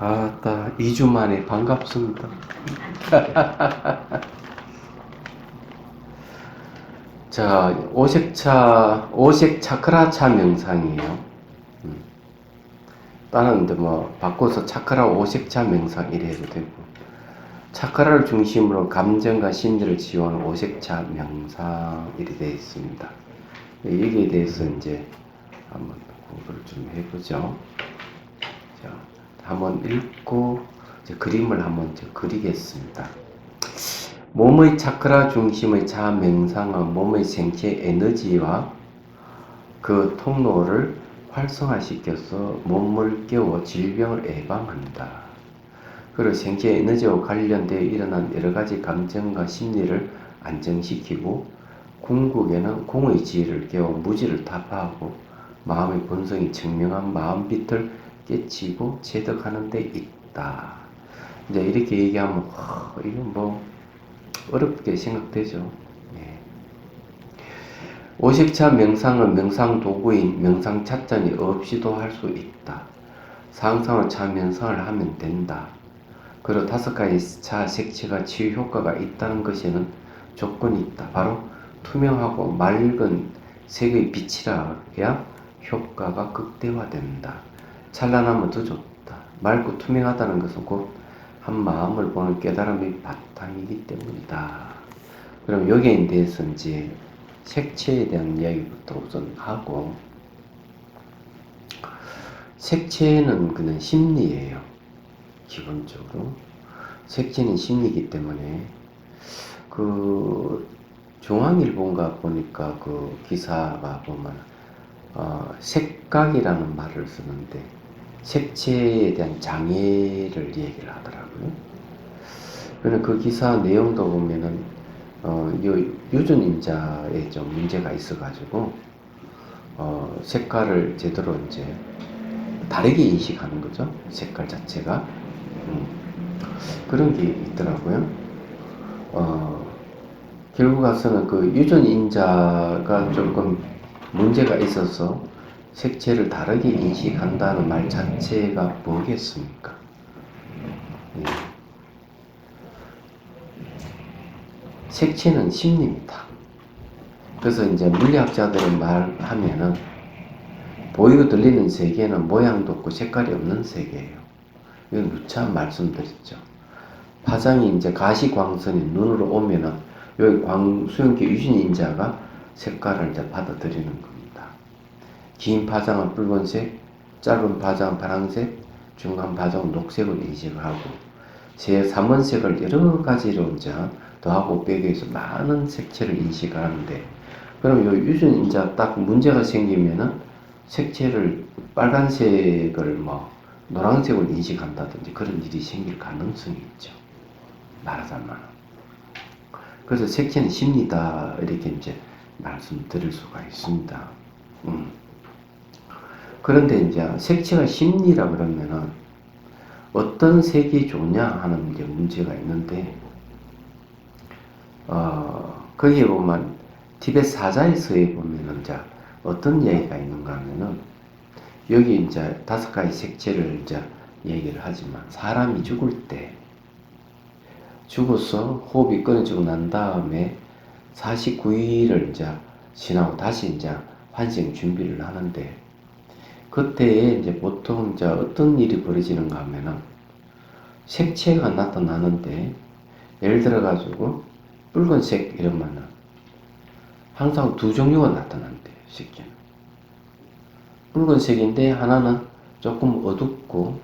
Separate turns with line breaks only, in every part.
아따, 2주 만에 반갑습니다. 자, 오색 차크라차 명상이에요. 다른 데 뭐, 바꿔서 차크라 오색차 명상 이래 해도 되고, 차크라를 중심으로 감정과 심리를 지원하는 오색차 명상 이래 되어 있습니다. 여기에 대해서 이제 한번 공부를 좀 해보죠. 자, 한번 읽고 이제 그림을 한번 그리겠습니다. 몸의 차크라 중심의 자 명상은 몸의 생체 에너지와 그 통로를 활성화시켜서 몸을 깨워 질병을 예방한다. 그리고 생체 에너지와 관련되어 일어난 여러가지 감정과 심리를 안정시키고 궁극에는 궁의 지혜를 깨워 무지를 타파하고 마음의 본성이 청명한 마음빛을 깨치고 체득하는 데 있다. 이제 이렇게 얘기하면 이건 뭐 어렵게 생각되죠. 예. 오색차 명상은 명상 도구인 명상 찻잔이 없이도 할 수 있다. 상상으로 차 명상을 하면 된다. 그리고 5가지 차 색채가 치유 효과가 있다는 것에는 조건이 있다. 바로 투명하고 맑은 색의 빛이라야 효과가 극대화된다. 찬란하면 더 좋다. 맑고 투명하다는 것은 곧 한 마음을 보는 깨달음의 바탕이기 때문이다. 그럼 여기에 대해서 이제 색채에 대한 이야기부터 우선 하고, 색채는 그냥 심리예요. 기본적으로 색채는 심리이기 때문에 그 중앙일보인가 보니까 그 기사가 보면 색각이라는 말을 쓰는데 색채에 대한 장애를 얘기를 하더라고요. 그러나 그 기사 내용도 보면은 유전인자에 좀 문제가 있어가지고 색깔을 제대로 이제 다르게 인식하는 거죠. 색깔 자체가 그런 게 있더라고요. 결국 가서는 그 유전인자가 조금 문제가 있어서 색채를 다르게 인식한다는 말 자체가 뭐겠습니까? 예. 색채는 심리입니다. 그래서 이제 물리학자들은 말하면은 보이고 들리는 세계는 모양도 없고 색깔이 없는 세계예요. 이건 누차 말씀드렸죠. 파장이 이제 가시광선이 눈으로 오면은 여기 광수용기 유전인자가 색깔을 이제 받아들이는 겁니다. 긴 파장은 붉은색, 짧은 파장은 파란색, 중간 파장은 녹색을 인식을 하고, 3원색을 여러 가지로 이제 더하고 빼기해서 많은 색채를 인식을 하는데, 그럼 이 유전인자 딱 문제가 생기면은 색채를 빨간색을 뭐 노란색으로 인식한다든지 그런 일이 생길 가능성이 있죠. 말하자면. 그래서 색채는 심리다 이렇게 이제 말씀드릴 수가 있습니다. 그런데 이제 색채가 심리라 그러면은 어떤 색이 좋냐 하는 이제 문제가 있는데, 거기에 보면 티벳 사자에서에 보면은 이제 어떤 얘기가 있는가 하면은 여기 이제 5가지 색채를 이제 얘기를 하지만 사람이 죽을 때 죽어서 호흡이 끊어지고 난 다음에 49일을 이제 지나고 다시 이제 환생 준비를 하는데, 그때에 이제 보통 이제 어떤 일이 벌어지는가 하면은 색채가 나타나는데, 예를 들어 가지고 붉은색 이러면은 항상 2종류가 나타난대요. 색채는 붉은색인데 하나는 조금 어둡고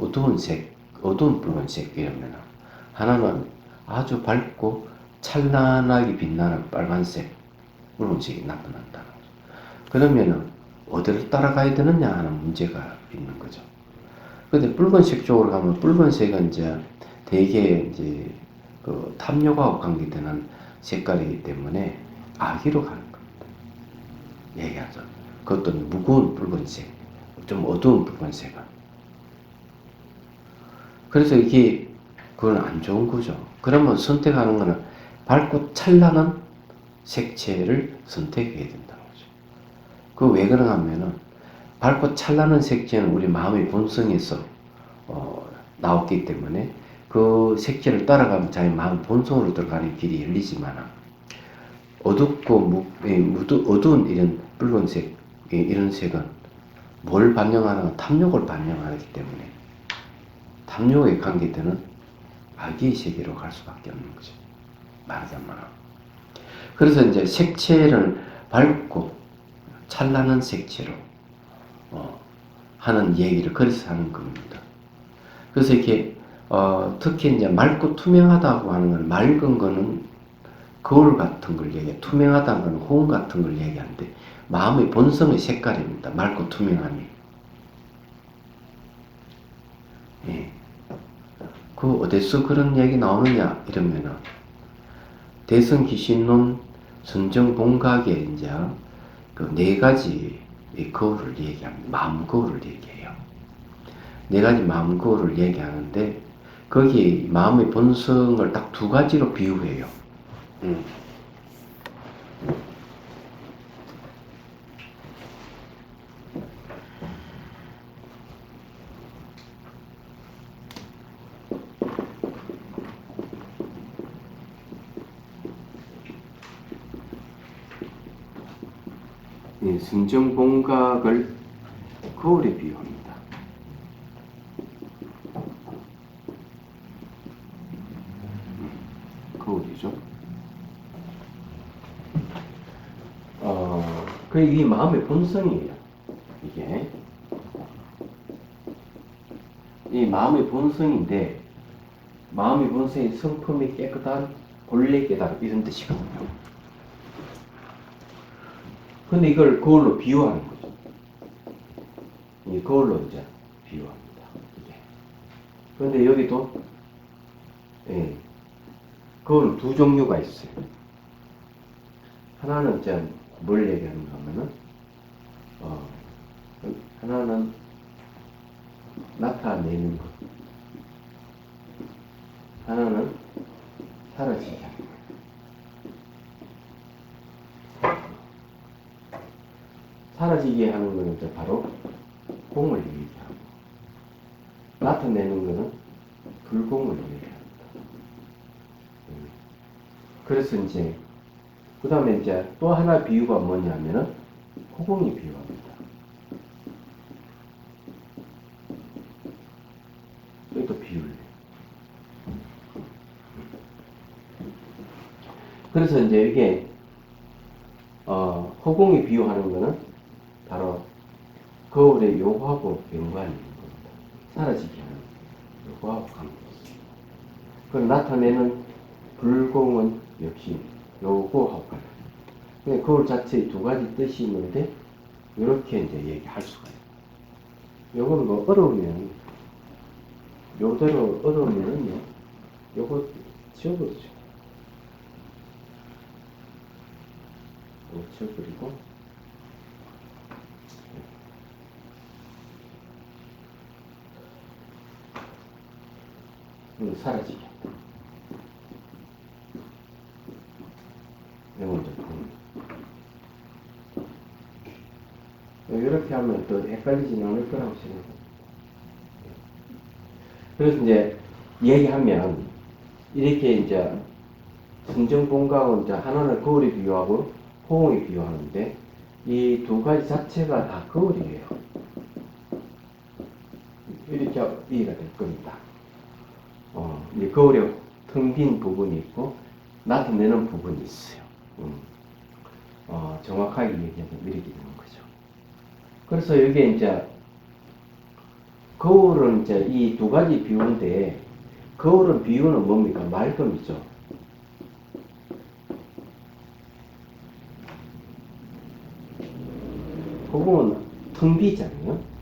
어두운 색, 어두운 붉은색 이러면은 하나는 아주 밝고 찬란하게 빛나는 빨간색, 붉은색이 나타난다. 그러면은 어디를 따라가야 되느냐 하는 문제가 있는 거죠. 근데 붉은색 쪽으로 가면 붉은색은 이제 대개 이제 그 탐욕하고 관계되는 색깔이기 때문에 아기로 가는 겁니다. 얘기하죠. 그것도 무거운 붉은색, 좀 어두운 붉은색은. 그래서 이게 그건 안 좋은 거죠. 그러면 선택하는 거는 밝고 찬란한 색채를 선택해야 된다는 거죠. 그 왜 그러냐 하면은 밝고 찬란한 색채는 우리 마음의 본성에서 나왔기 때문에 그 색채를 따라가면 자기 마음 본성으로 들어가는 길이 열리지만 어둡고 어두운 이런 붉은색 이런 색은 뭘 반영하는 탐욕을 반영하기 때문에 탐욕에 관계되는 악의 세계로 갈 수밖에 없는 거죠. 말하자면. 그래서 이제 색채를 밝고 찬란한 색채로 하는 얘기를 그래서 하는 겁니다. 그래서 이렇게 특히 이제 맑고 투명하다고 하는 건 맑은 거는 거울 같은 걸 얘기해. 투명하다는 건 호응 같은 걸 얘기하는데 마음의 본성의 색깔입니다. 맑고 투명함이. 예. 그 어디서 그런 얘기 나오느냐 이러면은 대성기신론 선정봉각의 이제 그 네 가지 거울을 얘기합니다. 마음 거울을 얘기해요. 네 가지 마음 거울을 얘기하는데 거기에 마음의 본성을 딱 두 가지로 비유해요. 선정봉각을 거울에 비유합니다. 거울이죠. 이 마음의 본성이에요. 이게 이 마음의 본성인데 마음의 본성이 성품이 깨끗한 본래 깨달음 이런 뜻이거든요. 근데 이걸 거울로 비유하는 거죠. 이 거울로 이제 비유합니다. 이게. 그런데 여기도 거울 두 종류가 있어요. 하나는 이제 뭘 얘기하는가 하면은 하나는 나타내는 것, 하나는 사라지게 하는 것. 사라지게 하는 것은 이제 바로 공을 얘기하고, 나타내는 것은 불공을 얘기합니다. 그래서 이제 그 다음에 이제 또 하나 비유가 뭐냐면은 호공이 비유합니다. 여기도 비유를 해요. 그래서 이제 이게 호공이 비유하는 거는 바로 거울의 요구하고 연관이 있는 겁니다. 사라지게 하는 요구하고 관계있습니다. 그걸 나타내는 불공은 역시 요구하고 관계. 근데 거울 자체에 두 가지 뜻이 있는데 이렇게 이제 얘기할 수가 있어요. 요거는 뭐 어려우면 요대로 어려우면은요 요거 지워버리죠. 요거 지워버리고 사라지게. 이건 좀 이렇게 하면 또 헷갈리지는 않을 거라고 생각합니다. 그래서 이제 얘기하면 이렇게 이제 선정봉각은 이제 하나는 거울에 비유하고 호응에 비유하는데 이 두 가지 자체가 다 거울이에요. 이렇게 이해가 될 겁니다. 이제 거울에 텅 빈 부분이 있고 나타내는 부분이 있어요. 정확하게 얘기하면 이렇게 되는 거죠. 그래서 여기에 이제 거울은 이제 이 두 가지 비유인데 거울은 비유는 뭡니까? 맑음이죠. 호공은 텅 비잖아요.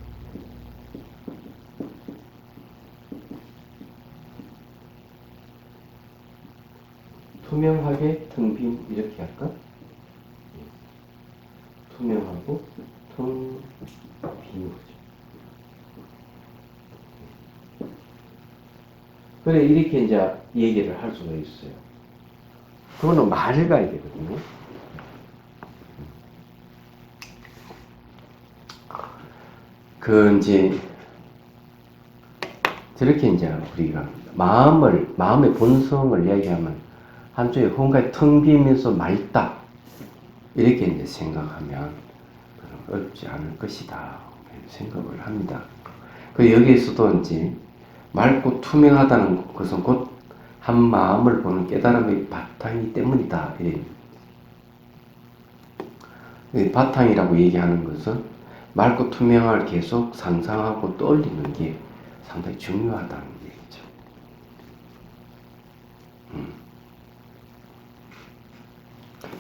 투명하게 텅 빈 이렇게 할까? 투명하고 텅 빈 거죠. 그래 이렇게 이제 얘기를 할 수가 있어요. 그거는 말을 가야 되거든요. 그 이제 저렇게 이제 우리가 마음의 본성을 이야기하면 한쪽에 뭔가 텅 비면서 맑다. 이렇게 이제 생각하면 어렵지 않을 것이다. 생각을 합니다. 그 여기에서도 이제 맑고 투명하다는 것은 곧 한 마음을 보는 깨달음의 바탕이기 때문이다. 이 바탕이라고 얘기하는 것은 맑고 투명을 계속 상상하고 떠올리는 게 상당히 중요하다는 얘기죠.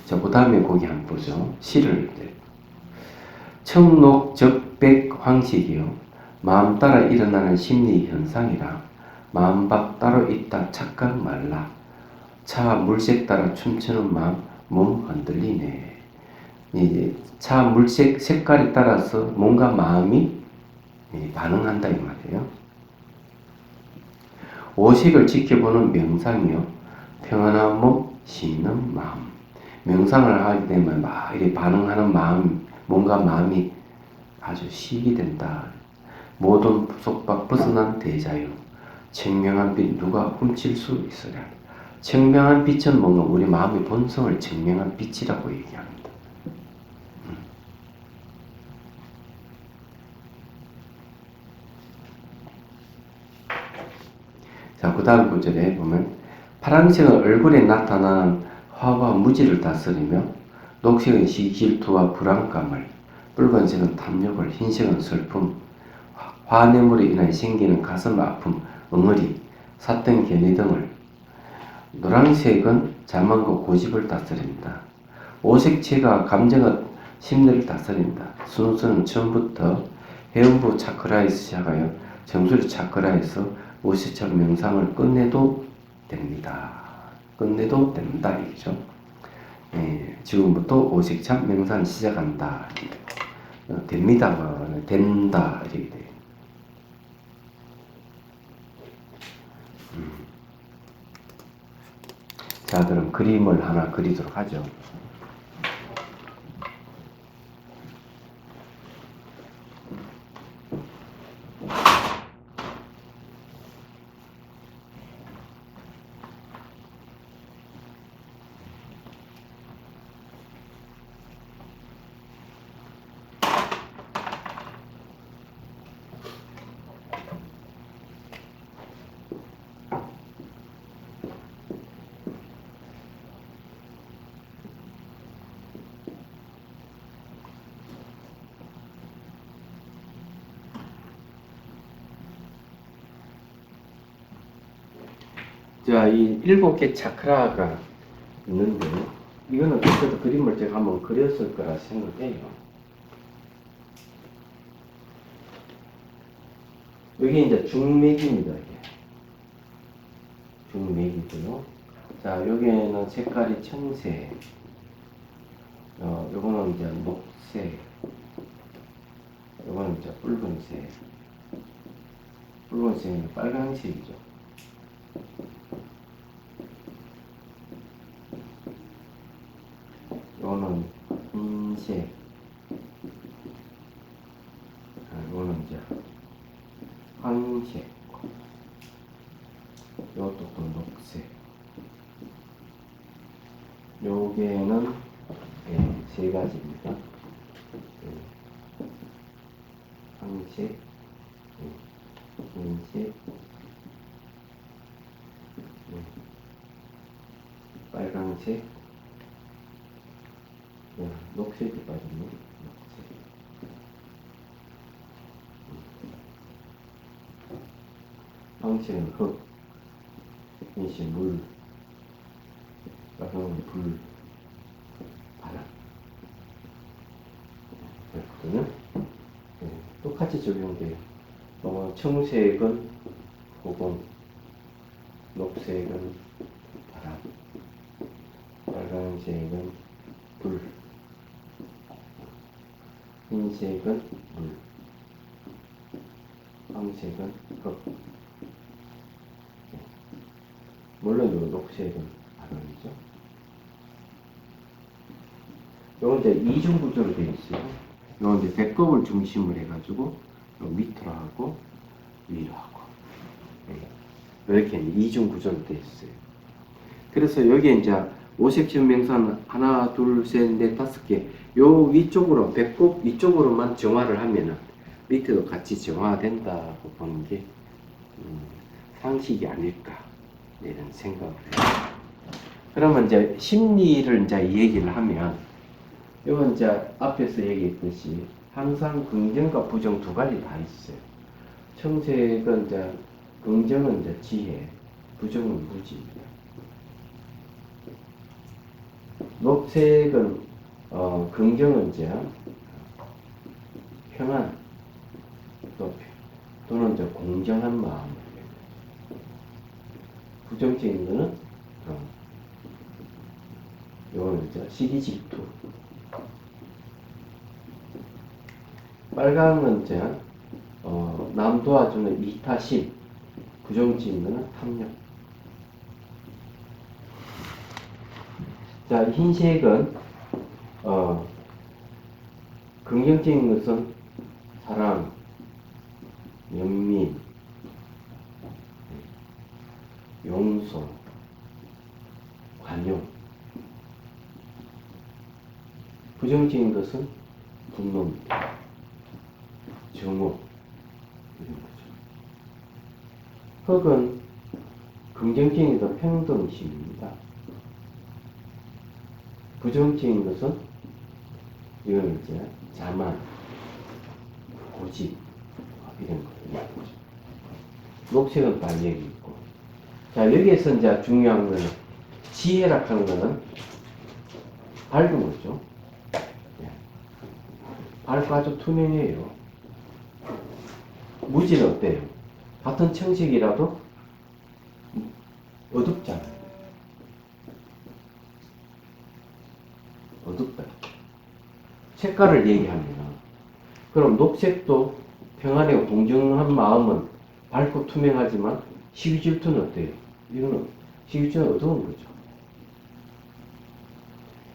자, 그 다음에 거기 한번 보죠. 시를 청록적백황식이요 마음 따라 일어나는 심리 현상이라 마음밥 따로 있다 착각 말라 차 물색 따라 춤추는 마음 몸 흔들리네. 이제 차 물색 색깔에 따라서 뭔가 마음이 반응한다 이 말이에요. 오식을 지켜보는 명상이요 평안한 몸 쉬는 마음. 명상을 하게 되면 막 이렇게 반응하는 마음, 뭔가 마음이 아주 쉬게 된다. 모든 속박 벗어난 대자유. 청명한 빛 누가 훔칠 수 있으랴. 청명한 빛은 뭔가 우리 마음의 본성을 청명한 빛이라고 얘기합니다. 자, 그 다음 구절에 보면 파란색은 얼굴에 나타나는 화와 무지를 다스리며 녹색은 질투와 불안감을, 붉은색은 탐욕을, 흰색은 슬픔, 화뇌물에 인하여 생기는 가슴 아픔, 엉어리, 사땡 견해 등을, 노란색은 자만과 고집을 다스립니다. 오색체가 감정과 심리를 다스립니다. 순서는 처음부터 해음부 차크라에서 시작하여 정수리 차크라에서 오색차 명상을 끝내도 됩니다. 끝내도 된다 이죠. 지금부터 오색차 명상 시작한다. 됩니다. 된다 이렇게 돼요. 자, 그럼 그림을 하나 그리도록 하죠. 자, 이 7개 차크라가 있는데, 이거는 그때도 그림을 제가 한번 그렸을 거라 생각해요. 여기 이제 중맥입니다, 이게. 중맥이고요. 자, 여기에는 색깔이 청색, 요거는 이제 녹색, 요거는 이제 붉은색, 붉은색은 빨간색이죠. 요거는 흰색, 요거는 이제 황색, 요것도 또 녹색. 요게는 세 가지입니다. 황색, 흰색, 빨간색, 녹색이 빠졌네. 녹색. 황색은 흙, 흰색 물, 빨간은 불, 바람. 그렇거든요. 똑같이 적용돼요. 청색은 호공, 녹색은 바람, 빨간색은 불, 흰색은 물, 황색은 흙. 물론 이 녹색은 바람이죠. 요건 이제 이중 구조로 되어 있어요. 요건 이제 배꼽을 중심으로 해가지고 밑으로 하고 위로 하고. 이렇게 이중 구조로 되어 있어요. 그래서 여기 이제 오색천 명사는 하나, 둘, 셋, 넷, 다섯 개. 요 위쪽으로 배꼽 위쪽으로만 정화를 하면은 밑에도 같이 정화된다고 보는 게 상식이 아닐까 이런 생각을 해요. 그러면 이제 심리를 이제 얘기를 하면 이건 이제 앞에서 얘기했듯이 항상 긍정과 부정 두 가지 다 있어요. 청색은 이제 긍정은 이제 지혜, 부정은 무지입니다. 녹색은 긍정은 이제 평안, 또는 이제 공정한 마음. 부정적인 거는 이거는 이제 시기 질투. 빨강은 이제 남 도와주는 이타심. 부정적인 거는 탐욕. 자, 흰색은 긍정적인 것은 사랑, 연민, 용서, 관용. 부정적인 것은 분노입니다. 증오, 이런 거죠. 흑은 긍정적인 것은 평등심입니다. 부정적인 것은 이건 이제 자만, 고집, 이런 거죠. 녹색은 반역이 있고. 자, 여기에서 이제 중요한 거는 지혜라 하는 거는 밝은 거죠. 밝고 아주 투명해요. 무지는 어때요? 같은 청색이라도 어둡잖아요. 어둡다. 색깔을 얘기하면 그럼 녹색도 평안하고 공정한 마음은 밝고 투명하지만 시기질투는 어때요? 이거는 시기질투는 어두운 거죠.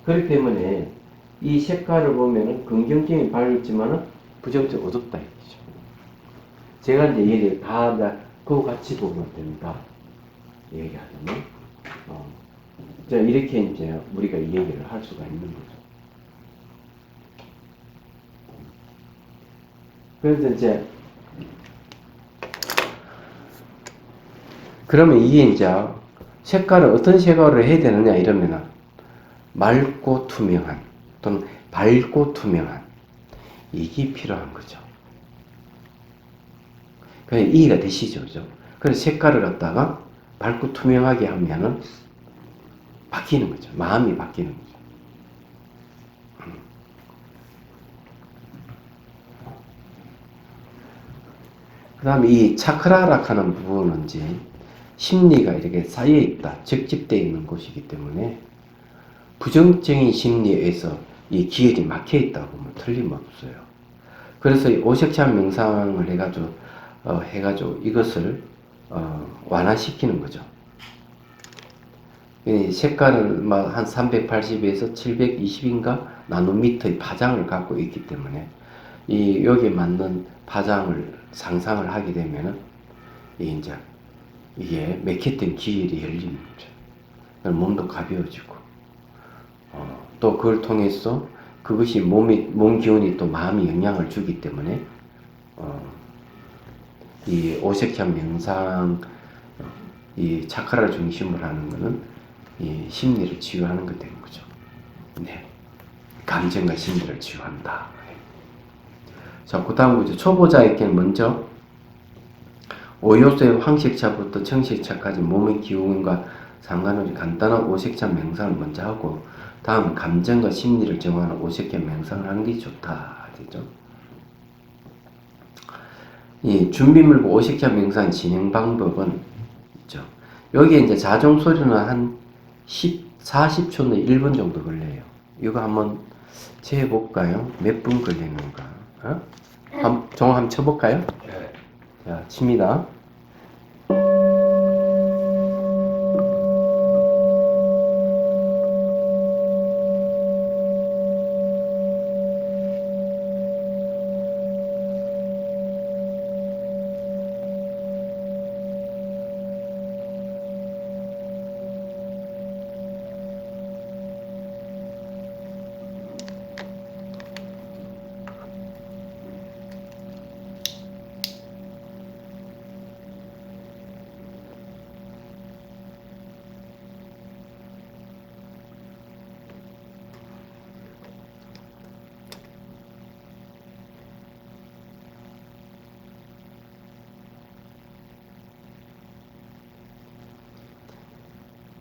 그렇기 때문에 이 색깔을 보면은 긍정적인 밝지만은 부정적 어둡다 이거죠. 제가 이제 얘기 다 그거 같이 보면 됩니다. 얘기하자면 자, 이렇게 이제 우리가 이 얘기를 할 수가 있는 거죠. 그래서 이제 그러면 이게 이제 색깔을 어떤 색깔을 해야 되느냐 이러면은 맑고 투명한 또는 밝고 투명한 이게 필요한 거죠. 그냥 이해가 되시죠, 그죠? 그래서 색깔을 갖다가 밝고 투명하게 하면은 바뀌는 거죠. 마음이 바뀌는 거죠. 그 다음에 이 차크라라 하는 부분은 이제 심리가 이렇게 쌓여있다, 적집되어 있는 곳이기 때문에 부정적인 심리에서 이 기혈이 막혀있다고 보면 틀림없어요. 그래서 오색찬 명상을 해가지고 이것을 완화시키는 거죠. 이 색깔을 막 한 380에서 720인가 나노미터의 파장을 갖고 있기 때문에 여기에 맞는 파장을 상상을 하게 되면은 이제 이게 맥혔던 기혈이 열리는 거죠. 몸도 가벼워지고 또 그걸 통해서 그것이 몸 기운이 또 마음이 영향을 주기 때문에 이 오색찬 명상 이 차크라를 중심으로 하는 것은 이 심리를 치유하는 것 되는 거죠. 네, 감정과 심리를 치유한다. 자, 그 다음 이제 초보자에게는 먼저 5요소의 황색차부터 청색차까지 몸의 기운과 상관없이 간단한 오색찬 명상을 먼저 하고 다음 감정과 심리를 정하는 오색찬 명상을 하는 게 좋다. 되죠? 이 준비물과 오색찬 명상 진행 방법은 있죠. 여기에 이제 자정 소리는 한 40초나 1분 정도 걸려요. 이거 한번 재볼까요? 몇 분 걸리는가? 정확 한번 쳐볼까요? 네. 자, 칩니다.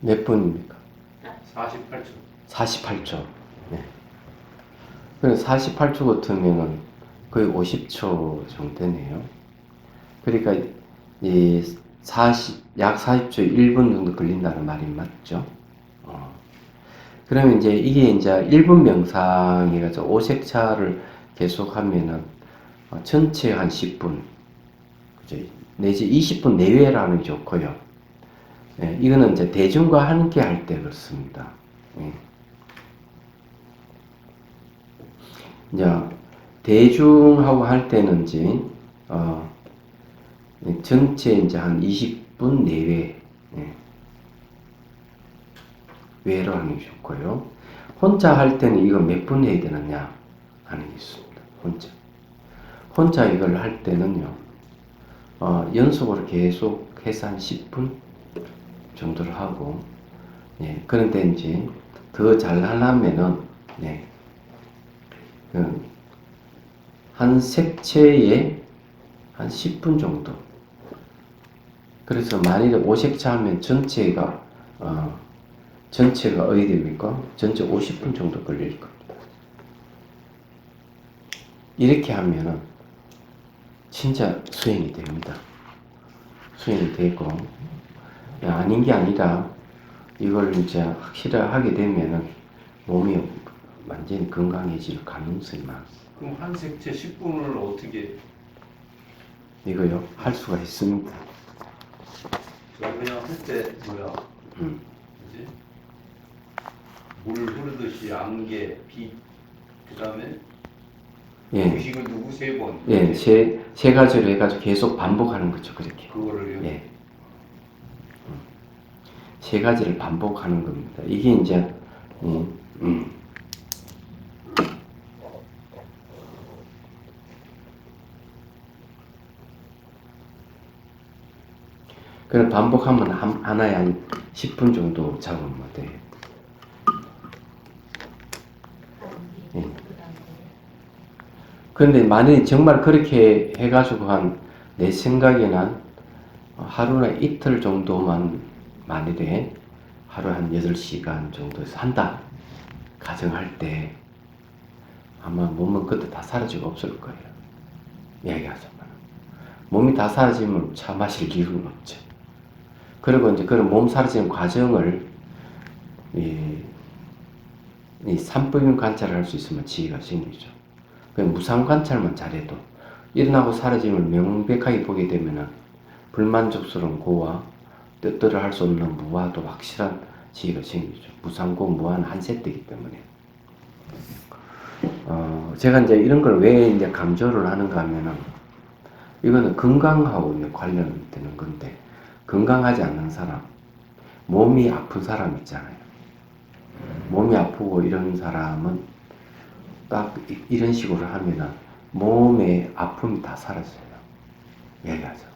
몇 분입니까?
48초.
48초. 네. 그래서 48초 같으면은 거의 50초 정도 되네요. 그러니까 약 40초, 1분 정도 걸린다는 말이 맞죠? 그러면 이제 이게 이제 1분 명상이라서 오색차를 계속하면은 전체 한 10분, 내지 20분 내외라는 게 좋고요. 예, 이거는 이제 대중과 함께 할 때 그렇습니다. 예. 이제 대중하고 할 때는 이제 전체 이제 한 20분 내외 외로 하는 게 좋고요. 혼자 할 때는 이거 몇 분 해야 되느냐 하는 게 있습니다. 혼자 이걸 할 때는요. 연속으로 계속 해서 한 10분 정도를 하고, 예, 그런데 이제 더 잘 하려면은, 네, 한 색채에 한 10분 정도. 그래서 만일에 오색차 하면 전체가 어디 됩니까? 전체 50분 정도 걸릴 겁니다. 이렇게 하면은 진짜 수행이 됩니다. 수행이 되고, 아닌 게 아니라 이걸 이제 확실하게 되면은 몸이 완전히 건강해질 가능성이 많습니다.
그럼 한 색채 10분을 어떻게?
이거요? 할 수가 있습니다.
저 그냥 할 때 뭐야? 뭐지? 물 흐르듯이 안개, 빛, 그다음에
예.
의식을 두고 3번.
예, 세 가지로 해가지고 계속 반복하는 거죠, 그렇게.
그거를요?
예. 세 가지를 반복하는 겁니다. 이게 이제, 그걸 반복하면 하나에 한 10분 정도 잡으면 돼요. 예. 그런데 만약에 정말 그렇게 해가지고 내 생각에는 하루나 이틀 정도만 만일에 하루 한 8시간 정도에서 한다 가정할 때 아마 몸은 그때 다 사라지고 없을 거예요. 이야기하자면 몸이 다 사라지면 차 마실 이유는 없죠. 그리고 이제 그런 몸 사라지는 과정을 이 산법인 관찰을 할 수 있으면 지혜가 생기죠. 무상 관찰만 잘해도 일어나고 사라짐을 명백하게 보게 되면은 불만족스러운 고와 뜻대로 할 수 없는 무와도 확실한 지혜가 생기죠. 무상고 무한 한세대이기 때문에. 제가 이제 이런 걸 왜 이제 강조를 하는가 하면은 이거는 건강하고 관련되는 건데 건강하지 않는 사람, 몸이 아픈 사람 있잖아요. 몸이 아프고 이런 사람은 딱 이런 식으로 하면은 몸의 아픔이 다 사라져요. 얘기하죠.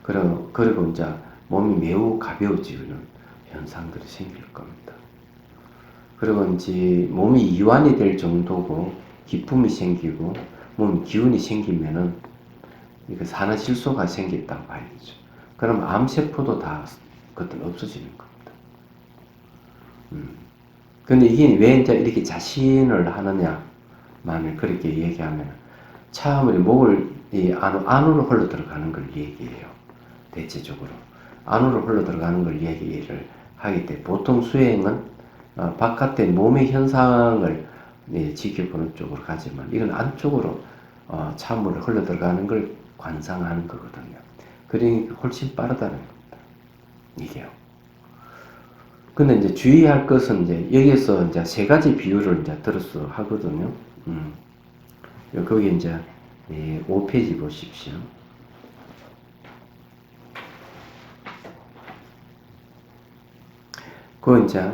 그리고 이제 몸이 매우 가벼워지는 현상들이 생길 겁니다. 그리고 이제 몸이 이완이 될 정도고 기쁨이 생기고 몸 기운이 생기면은 이거 산화질소가 생겼다고 봐야죠. 그럼 암세포도 다 그것들 없어지는 겁니다. 근데 이게 왜 이제 이렇게 자신을 하느냐만을 그렇게 얘기하면 처음에 목을 안으로 흘러 들어가는 걸 얘기해요. 대체적으로 안으로 흘러 들어가는 걸 얘기를 하기 때문에 보통 수행은 바깥의 몸의 현상을 지켜보는 쪽으로 가지만 이건 안쪽으로 찬물을 흘러 들어가는 걸 관상하는 거거든요. 그러니까 훨씬 빠르다는 겁니다. 이게요. 근데 이제 주의할 것은 이제 여기서 이제 세 가지 비율을 이제 들어서 하거든요. 거기 이제 5페이지 보십시오. 그 이제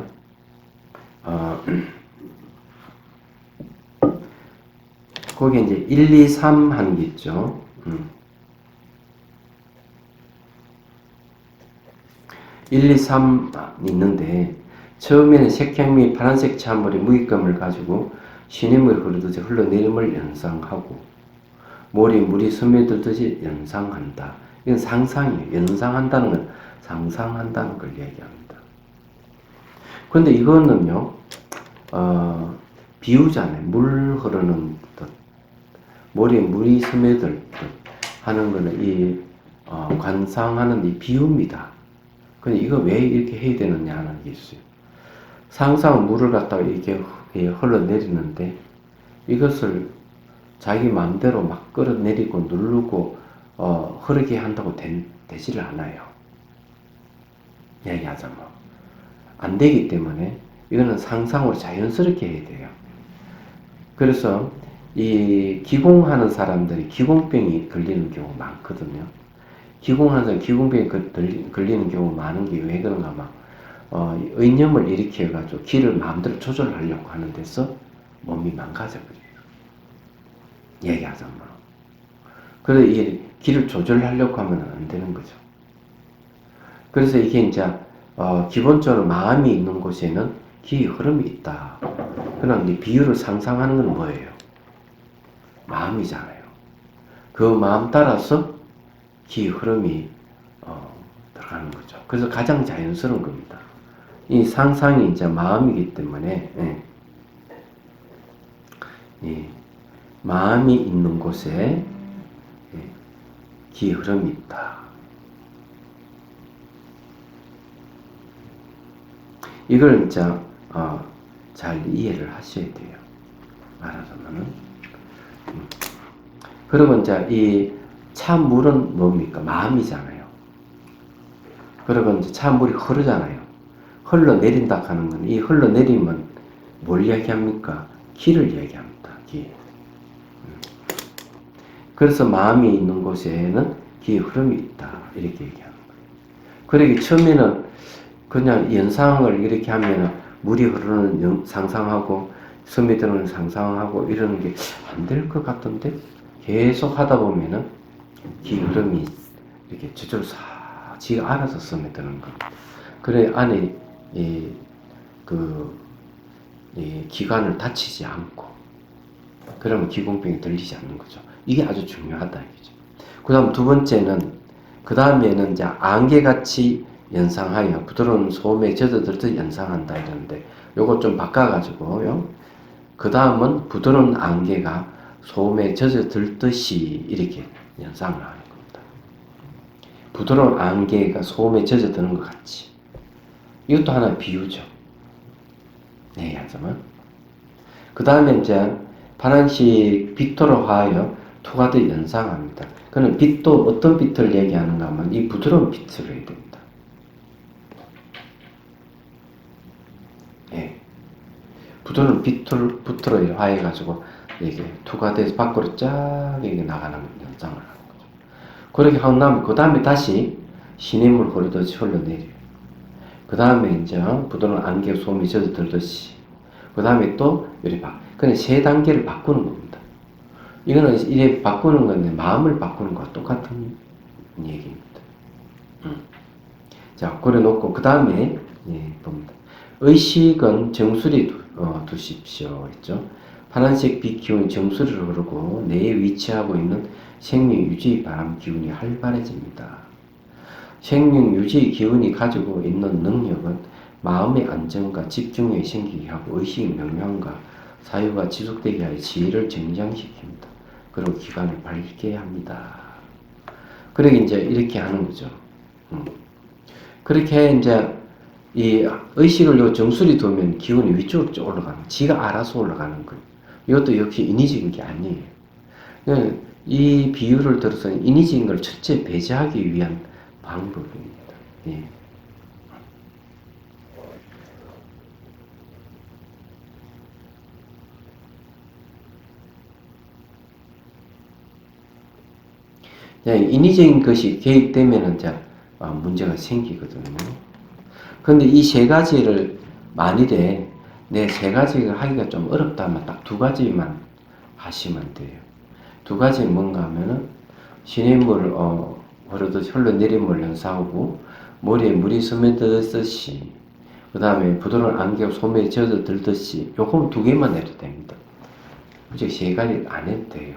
거기 이제 1, 2, 3 하는 게 있죠. 1, 2, 3 있는데 처음에는 색향미 파란색 찬물에 무익감을 가지고 시냇물이 흐르듯이 흘러내림을 연상하고 머리에 물이 스며들듯이 연상한다. 이건 상상이에요. 연상한다는 건 상상한다는 걸 얘기합니다. 근데 이거는요, 비유잖아요. 물 흐르는 듯, 머리에 물이 스며들 듯 하는 거는 관상하는 이 비유입니다. 근데 이거 왜 이렇게 해야 되느냐 하는 게 있어요. 상상 물을 갖다가 이렇게 흘러내리는데 이것을 자기 마음대로 막 끌어내리고 누르고 흐르게 한다고 되지를 않아요. 얘기하자면 안 되기 때문에 이거는 상상으로 자연스럽게 해야 돼요. 그래서 이 기공하는 사람들이 기공병이 걸리는 경우가 많거든요. 기공하는 사람 기공병이 걸리는 경우가 많은 게 왜 그런가 하면 의념을 일으켜가지고 기를 마음대로 조절하려고 하는 데서 몸이 망가져버려요. 얘기하자면. 그래서 이 기를 조절하려고 하면 안 되는 거죠. 그래서 이게 이제 기본적으로 마음이 있는 곳에는 기의 흐름이 있다. 그럼 이 비유를 상상하는 건 뭐예요? 마음이잖아요. 그 마음 따라서 기의 흐름이 들어가는 거죠. 그래서 가장 자연스러운 겁니다. 이 상상이 이제 마음이기 때문에 마음이 있는 곳에 기의 흐름이 있다. 이걸 이제 잘 이해를 하셔야 돼요. 말하자면은. 그리고 이제 이 찬물은 뭡니까? 마음이잖아요. 그리고 이제 찬물이 흐르잖아요. 흘러내린다 하는 건 이 흘러내림은 뭘 이야기합니까? 기를 이야기합니다. 기. 그래서 마음이 있는 곳에는 기의 흐름이 있다. 이렇게 얘기하는 거예요. 그러기 처음에는 그냥 연상을 이렇게 하면 물이 흐르는 상상하고 스며드는 상상하고 이러는 게 안 될 것 같던데 계속 하다 보면은 기의 흐름이 이렇게 저절로 싹 지가 알아서 스며드는 겁니다. 그래 안에 이 기관을 다치지 않고 그러면 기공병이 들리지 않는 거죠. 이게 아주 중요하다 이거죠. 그 다음 두 번째는 그 다음에는 이제 안개같이 연상하여 부드러운 소음에 젖어들듯 연상한다 이러는데 요거 좀 바꿔가지고요. 그 다음은 부드러운 안개가 소음에 젖어들듯이 이렇게 연상을 하는 겁니다. 부드러운 안개가 소음에 젖어드는 것 같이. 이것도 하나의 비유죠. 네, 하자면. 그 다음에 이제 파란색 빛으로 하여 투과들 연상합니다. 그는 빛도 어떤 빛을 얘기하는가 하면 이 부드러운 빛을 해야 됩니다. 예. 부드러운 빛으로 하여가지고 이게 투과돼서 밖으로 쫙 이게 나가는 연상을 하는 거죠. 그렇게 하고 나면 그 다음에 다시 시냇물 흐르듯이 흘러내려요. 그 다음에 이제 부드러운 안개 소음이 젖어들듯이 그 다음에 또 이렇게 그냥 세 단계를 바꾸는 겁니다. 이거는 이래 바꾸는 건데 마음을 바꾸는 것과 똑같은 얘기입니다. 자, 그래 놓고 그 다음에 봅니다. 의식은 정수리 두십시오. 했죠. 파란색 빛 기운이 정수리로 흐르고 내에 위치하고 있는 생명 유지 바람 기운이 활발해집니다. 생명 유지 기운이 가지고 있는 능력은 마음의 안정과 집중력이 생기게 하고 의식의 명령과 사유가 지속되게 하여 지혜를 정장시킵니다. 그리고 기관을 밝게 합니다. 그러게 이제 이렇게 하는 거죠. 그렇게 이제 이 의식을 요 정수리 두면 기운이 위쪽으로 쭉 올라가는, 지가 알아서 올라가는 거예요. 이것도 역시 인위적인 게 아니에요. 이 비유를 들어서 인위적인 걸 첫째 배제하기 위한 방법입니다. 예. 인위적인 것이 개입되면 이제 문제가 생기거든요. 그런데 이 세 가지를 만일에 내 세 가지를 하기가 좀 어렵다 하면 딱 두 가지만 하시면 돼요. 두 가지 뭔가 하면은 시냇물 흐르듯이 흘러내린 물 연상하고 머리에 물이 스며들듯이 그 다음에 부드러운 안개가 소매에 젖어들듯이 요거 두 개만 해도 됩니다. 굳이 세 가지 안 해도 돼요.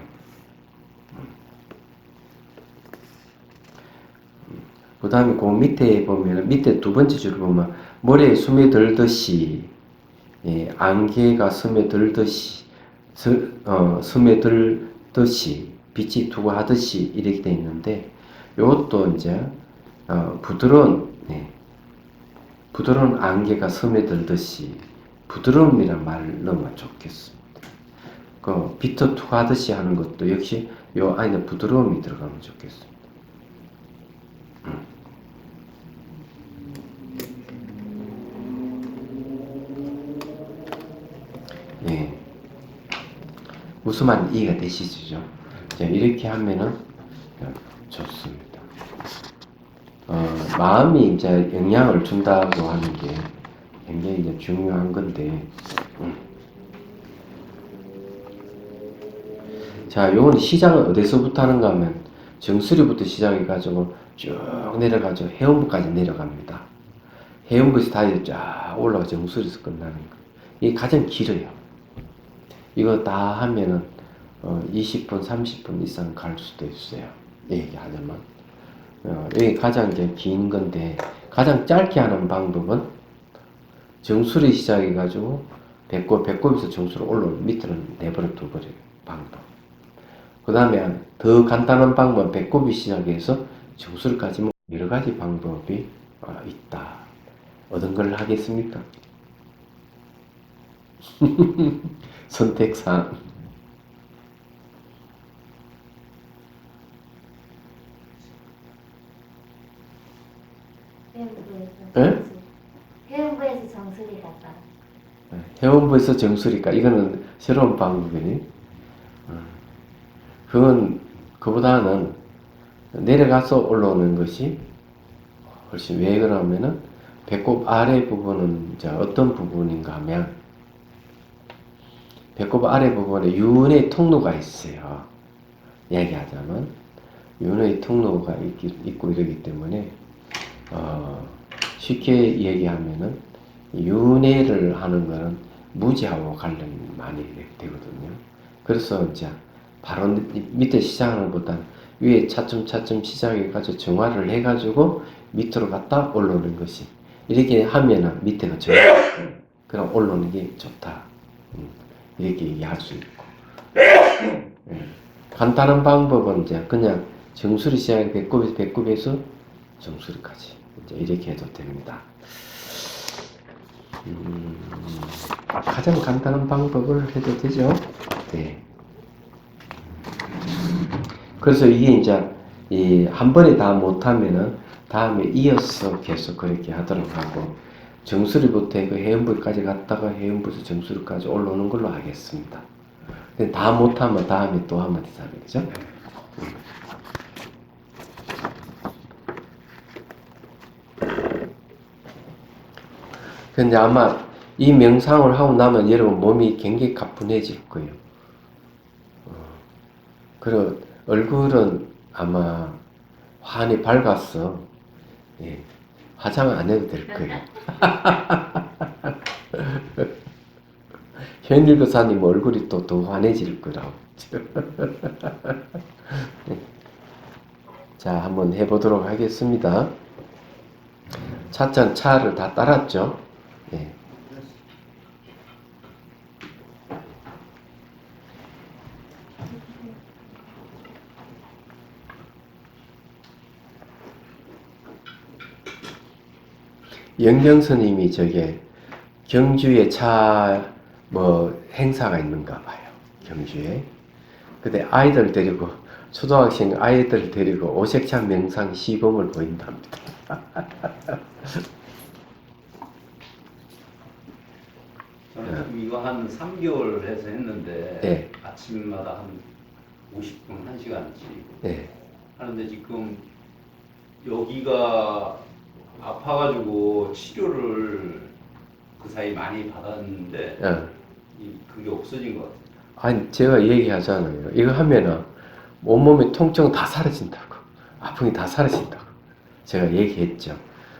그 다음에 그 밑에 보면, 밑에 두 번째 줄 보면, 모래에 스며들듯이, 예, 안개가 스며들듯이, 스며들듯이, 빛이 투구하듯이 이렇게 돼 있는데, 요것도 이제, 부드러운, 예, 부드러운 안개가 스며들듯이, 부드러움이란 말을 넣으면 좋겠습니다. 그, 빛을 투구하듯이 하는 것도 역시 요 안에 부드러움이 들어가면 좋겠습니다. 예. 무슨 말인지 이해가 되시죠? 자, 이렇게 하면은 좋습니다. 마음이 이제 영향을 준다고 하는 게 굉장히 이제 중요한 건데, 자, 요건 시작은 어디서부터 하는가 하면 정수리부터 시작해가지고 쭉 내려가지고 해운부까지 내려갑니다. 해운부에서 다시 쫙 올라가 정수리에서 끝나는 거. 이게 가장 길어요. 이거 다 하면은 20분, 30분 이상 갈 수도 있어요. 얘기하자면. 이게 가장 이제 긴 건데, 가장 짧게 하는 방법은 정수리 시작해가지고 배꼽에서 정수리 올라오면 밑으로 내버려 둬버려요. 방법. 그 다음에 더 간단한 방법은 배꼽이 시작해서 정수리까지 여러 가지 방법이 있다. 어떤 걸 하겠습니까? 선택사항. 예?
해운부에서 정수리 갔다.
해운부에서 정수리까 이거는 새로운 방법이니. 그건 그보다는 내려가서 올라오는 것이 훨씬 왜 그러냐면은 배꼽 아래 부분은 이제 어떤 부분인가 하면 배꼽 아래 부분에 윤회 통로가 있어요. 얘기하자면 윤회 통로가 있고 이러기 때문에 쉽게 얘기하면은 윤회를 하는 거는 무지하고 관련이 많이 되거든요. 그래서 이제 바로 밑에 시작하는 것보다 위에 차츰차츰 시작해가지고 정화를 해가지고 밑으로 갔다 올라오는 것이 이렇게 하면은 밑에가 정화 그럼 올라오는 게 좋다. 이렇게 얘기할 수 있고 간단한 방법은 이제 그냥 정수리 시작해 배꼽에서 정수리까지 이제 이렇게 해도 됩니다. 가장 간단한 방법을 해도 되죠. 네. 그래서 이게 이제 한 번에 다 못하면은 다음에 이어서 계속 그렇게 하도록 하고 정수리부터 그 해운부까지 갔다가 해운부에서 정수리까지 올라오는 걸로 하겠습니다. 근데 다 못하면 다음에 또 하면 되잖아요, 그죠? 근데 아마 이 명상을 하고 나면 여러분 몸이 굉장히 가뿐해질 거예요. 그리고 얼굴은 아마 환히 밝았어. 예, 화장 안 해도 될 거예요. 현일 교사님 얼굴이 또 더 환해질 거라고. 자, 한번 해보도록 하겠습니다. 차를 다 따랐죠? 예. 영경 스님이 저게 경주에 뭐 행사가 있는가 봐요. 경주에. 근데 아이들 데리고 초등학생 아이들 데리고 오색차 명상 시범을 보인답니다.
저는 이거 한 3개월 해서 했는데
네.
아침마다 한 50분, 1시간씩
네.
하는데 지금 여기가 아파가지고 치료를 그 사이 많이 받았는데 그게 없어진 것 같아요.
아니 제가 얘기하잖아요. 이거 하면은 온몸의 통증 다 사라진다고. 아픔이 다 사라진다고. 제가 얘기했죠.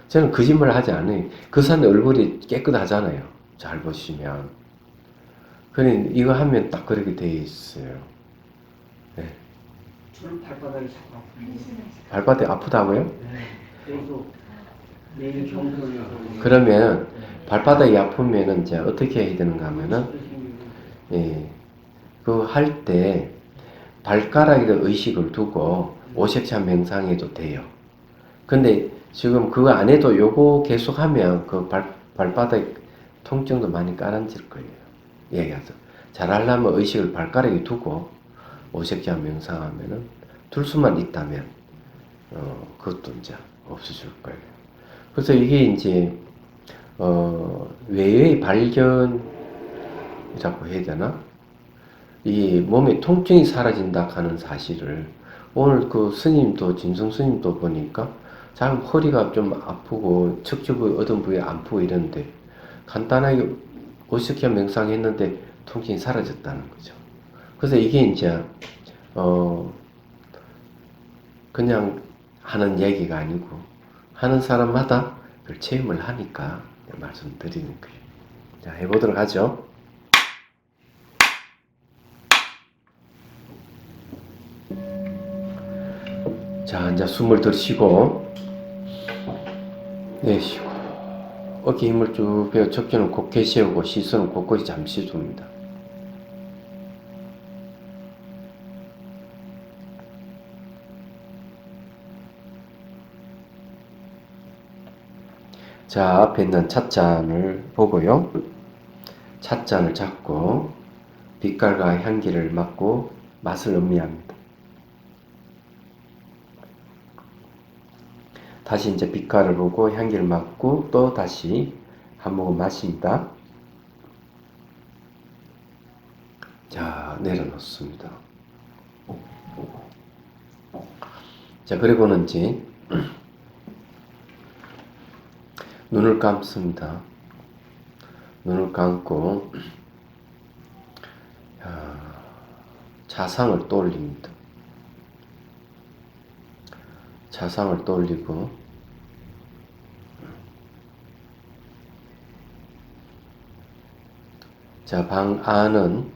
저는 거짓말 하지 않아요. 그 사람의 얼굴이 깨끗하잖아요. 잘 보시면. 그래 이거 하면 딱 그렇게 돼 있어요. 네.
저는 발바닥이 자꾸 아프네요.
발바닥이 아프다고요?
네. 계속 매일 경솔해서
그러면 발바닥이 아프면은 이제 어떻게 해야 되는가 하면은 예, 그 할 때 발가락에 의식을 두고 오색차 명상해도 돼요. 근데 지금 그거 안 해도 요거 계속 하면 그 발바닥 통증도 많이 깔아질 거예요. 얘기해서. 잘하려면 의식을 발가락에 두고 오색차 명상하면은 둘 수만 있다면, 그것도 이제 없어질 거예요. 그래서 이게 이제, 외의 발견이라고 해야 되나? 이 몸의 통증이 사라진다 하는 사실을 오늘 그 스님도 진성 스님도 보니까 참 허리가 좀 아프고 척추 부위 어떤 부위 아프고 이런데 간단하게 오십견 명상했는데 통증이 사라졌다는 거죠. 그래서 이게 이제 그냥 하는 얘기가 아니고 하는 사람마다 그 체험을 하니까 말씀드리는 거예요. 자, 해보도록 하죠. 자, 이제 숨을 들이쉬고 내쉬고 어깨 힘을 쭉 빼어 척추는 곧게 세우고 시선은 곳곳이 잠시 둡니다. 자, 앞에 있는 찻잔을 보고요. 찻잔을 잡고 빛깔과 향기를 맡고 맛을 음미합니다. 다시 이제 빛깔을 보고 향기를 맡고 또 다시 한 모금 마십니다. 자, 내려놓습니다. 자, 그리고는 이제 눈을 감습니다. 눈을 감고 자상을 떠올립니다. 자상을 떠올리고 자, 방 안은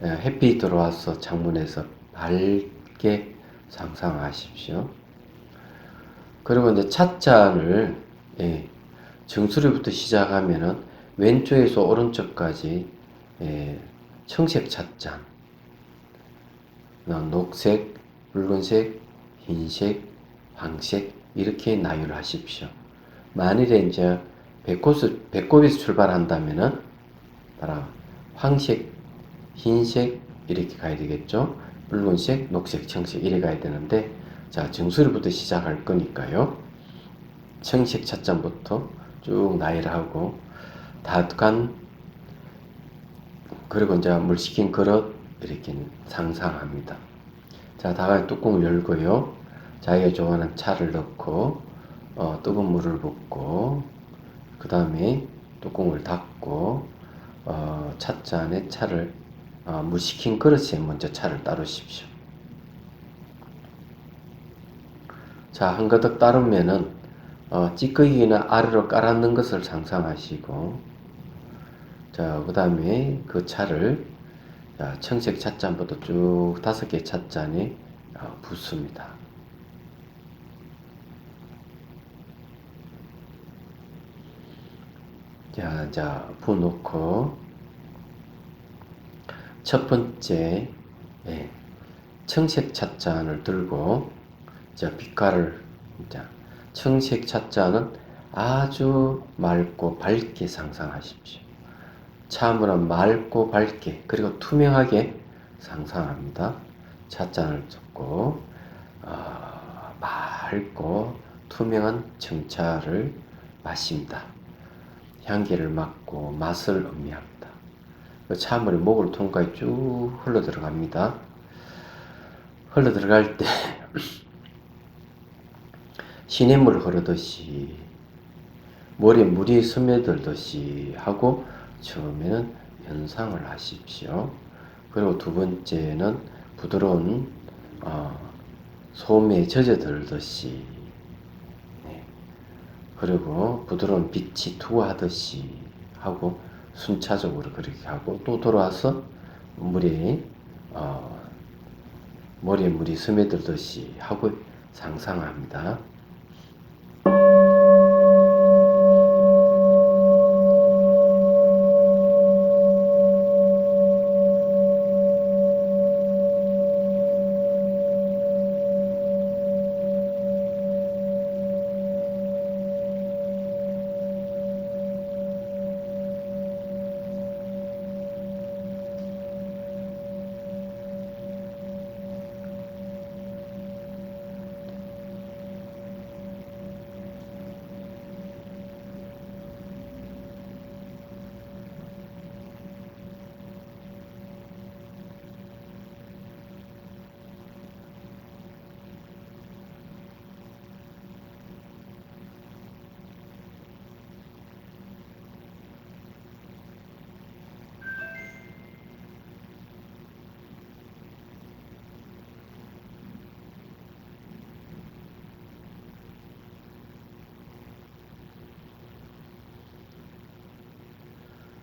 햇빛이 들어와서 창문에서 밝게 상상하십시오. 그리고 이제 찻잔을 정수리부터 시작하면은 왼쪽에서 오른쪽까지 청색 찻잔, 녹색, 붉은색, 흰색, 황색 이렇게 나열을 하십시오. 만일에 이제 배꼽에서 출발한다면은 따라 황색, 흰색 이렇게 가야 되겠죠. 붉은색, 녹색, 청색 이렇게 가야 되는데 자, 정수리부터 시작할 거니까요. 청색 찻잔부터 쭉 나열하고 다간 그리고 이제 물 식힌 그릇 이렇게 상상합니다. 자, 다간 뚜껑을 열고요. 자기가 좋아하는 차를 넣고 뜨거운 물을 붓고 그 다음에 뚜껑을 닫고 찻잔에 차를 물 식힌 그릇에 먼저 차를 따르십시오. 자, 한 가득 따르면은 찌꺼기나 아래로 깔아놓는 것을 상상하시고 자, 그 다음에 그 차를 청색 찻잔부터 쭉 5개 찻잔에 붓습니다. 자, 부어놓고 첫 번째 청색 찻잔을 들고 자, 빛깔을 청색 찻잔은 아주 맑고 밝게 상상하십시오. 차물은 맑고 밝게 그리고 투명하게 상상합니다. 찻잔을 잡고 맑고 투명한 청차를 마십니다. 향기를 맡고 맛을 음미합니다. 차물이 목을 통과해 쭉 흘러 들어갑니다. 흘러 들어갈 때 시냇물 흐르듯이 머리에 물이 스며들듯이 하고 처음에는 연상을 하십시오. 그리고 두 번째는 부드러운 소매에 젖어들듯이 그리고 부드러운 빛이 투하하듯이 하고 순차적으로 그렇게 하고 또 돌아와서 머리에 물이 스며들듯이 하고 상상합니다.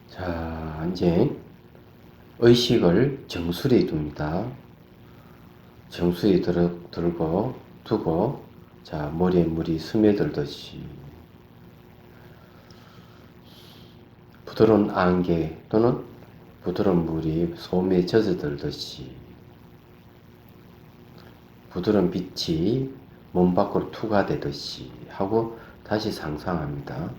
자, 이제 의식을 정수리에 둡니다. 정수리에 두고, 자, 머리에 물이 스며들듯이 부드러운 안개 또는 부드러운 물이 솜에 젖어들듯이 부드러운 빛이 몸 밖으로 투과되듯이 하고 다시 상상합니다.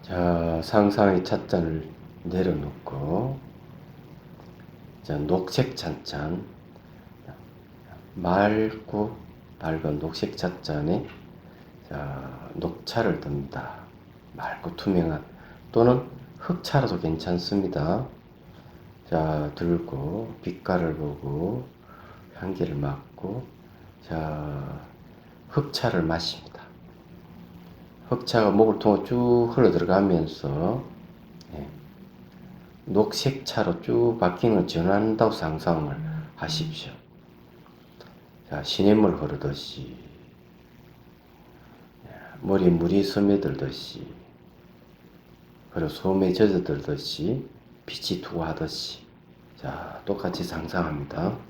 자, 상상의 찻잔을 내려놓고, 자, 녹색 찻잔, 맑고 밝은 녹색 찻잔에, 자, 녹차를 듭니다. 맑고 투명한, 또는 흑차라도 괜찮습니다. 자, 들고, 빛깔을 보고, 향기를 맡고, 자, 흑차를 마십니다. 흑차가 목을 통해 쭉 흘러 들어가면서 녹색 차로 쭉 바뀌는 전환한다고 상상을 하십시오. 자, 시냇물 흐르듯이 머리에 물이 스며들듯이 그리고 솜에 젖어들듯이 빛이 투구하듯이 자, 똑같이 상상합니다.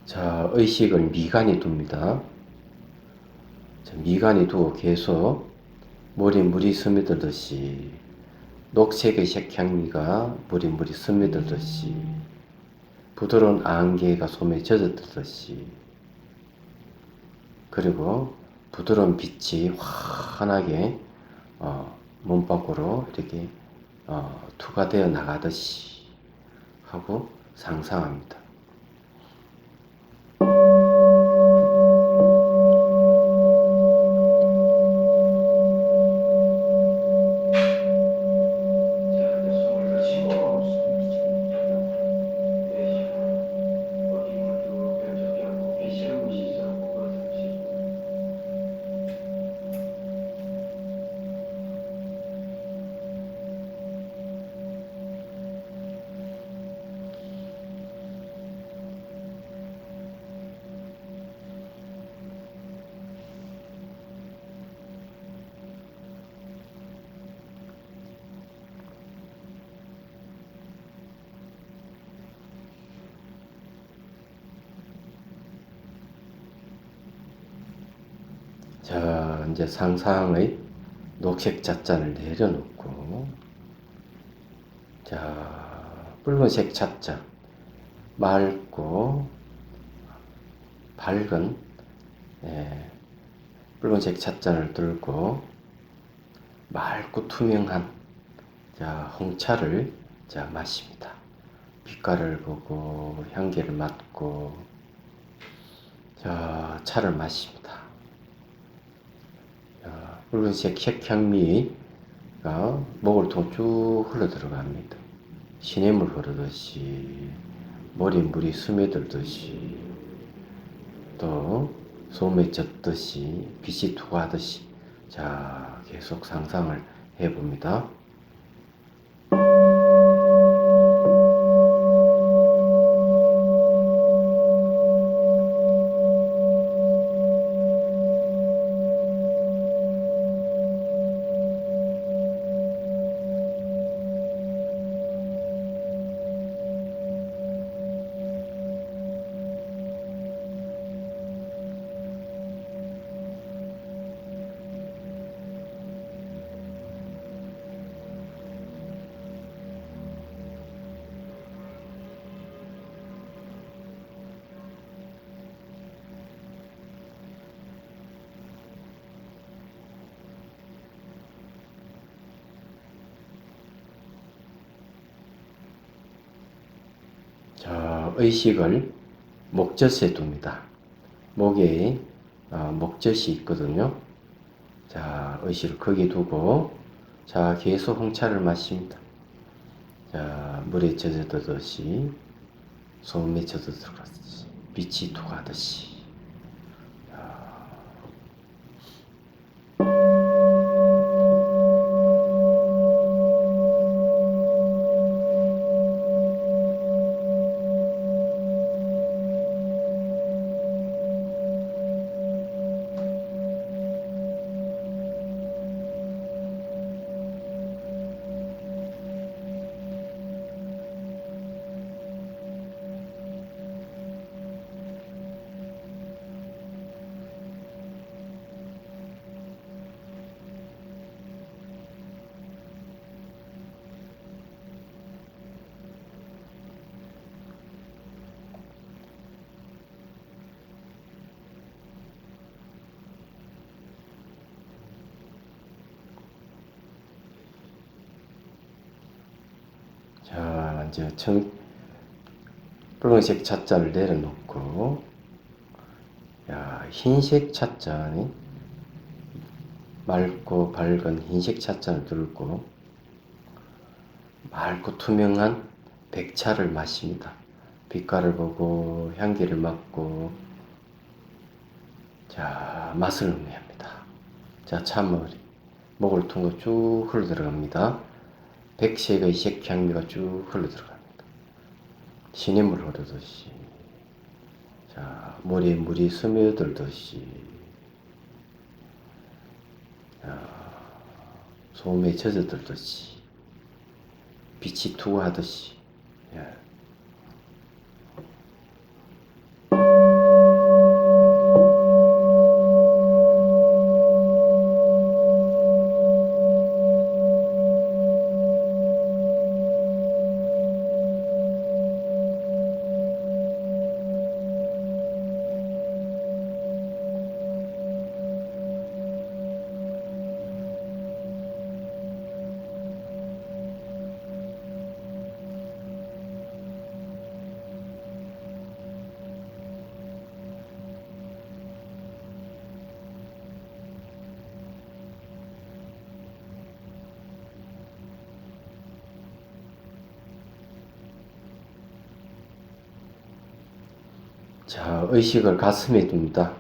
자, 의식을 미간에 둡니다. 자, 미간에 두고 계속 머리에 물이 스며들듯이 녹색의 색향미가 머리에 물이 스며들듯이 부드러운 안개가 솜에 젖어들듯이 그리고 부드러운 빛이 환하게 몸 밖으로 이렇게 투과되어 나가듯이 하고 상상합니다. 자, 이제 상상의 녹색 찻잔을 내려놓고, 자, 붉은색 찻잔, 맑고 밝은 붉은색 찻잔을 들고 맑고 투명한 자, 홍차를 자, 마십니다. 빛깔을 보고 향기를 맡고 자, 차를 마십니다. 붉은색 색향미가 목을 통해 쭉 흘러 들어갑니다. 시냇물 흐르듯이 머리에 물이 스며들듯이 또 솜에 젖듯이 빛이 투구하듯이 자, 계속 상상을 해봅니다. 자, 의식을 목젖에 둡니다. 목에 목젖이 있거든요. 자, 의식을 거기 두고 자, 계속 홍차를 마십니다. 자, 물에 젖어들듯이 소금에 젖어들듯이 빛이 투하듯이. 자, 이제 붉은색 찻잔을 내려놓고, 야, 흰색 찻잔이 맑고 밝은 흰색 찻잔을 들고 맑고 투명한 백차를 마십니다. 빛깔을 보고 향기를 맡고, 자, 맛을 음미합니다. 자, 찬물이 목을 통해 쭉 흘러 들어갑니다. 백색의 색향미가 쭉 흘러 들어갑니다. 시냇물 흐르듯이. 자, 머리에 물이 스며들듯이. 소금에 젖어들듯이. 빛이 투하듯이. 예. 자, 의식을 가슴에 둡니다.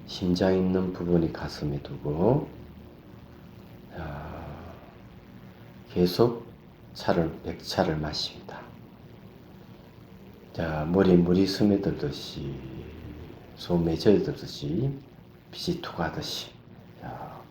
심장 있는 부분이 가슴에 두고, 자, 계속 백차를 마십니다. 자, 머리에 물이 스며들듯이, 소금에 젖어들듯이, 빛이 투하듯이. 자,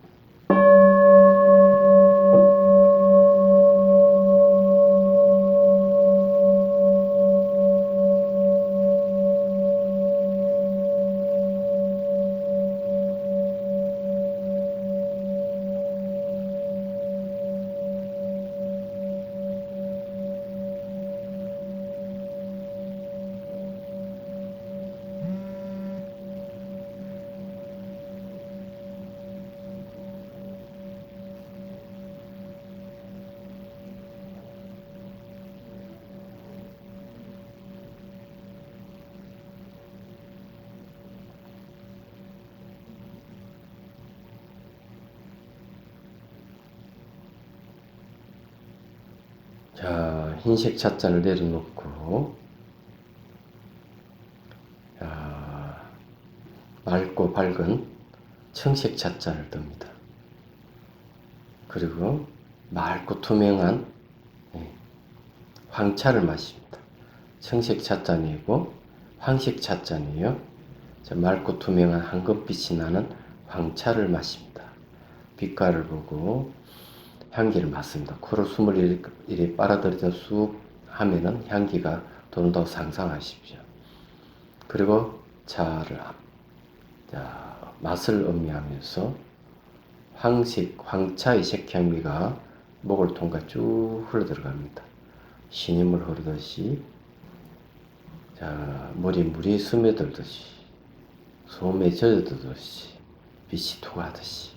자, 흰색 찻잔을 내려놓고, 자, 맑고 밝은 청색 찻잔을 듭니다. 그리고 맑고 투명한 황차를 마십니다. 청색 찻잔이고 황색 찻잔이에요. 맑고 투명한 황금빛이 나는 황차를 마십니다. 빛깔을 보고 향기를 맡습니다. 코로 숨을 이렇게 빨아들여서 쑥 하면은 향기가 돈다고 상상하십시오. 그리고 차를 맛을 음미하면서 황차의 색향미가 목을 통과 쭉 흘러 들어갑니다. 신임을 흐르듯이 물이 스며들듯이 소음에 젖어들듯이 빛이 투과하듯이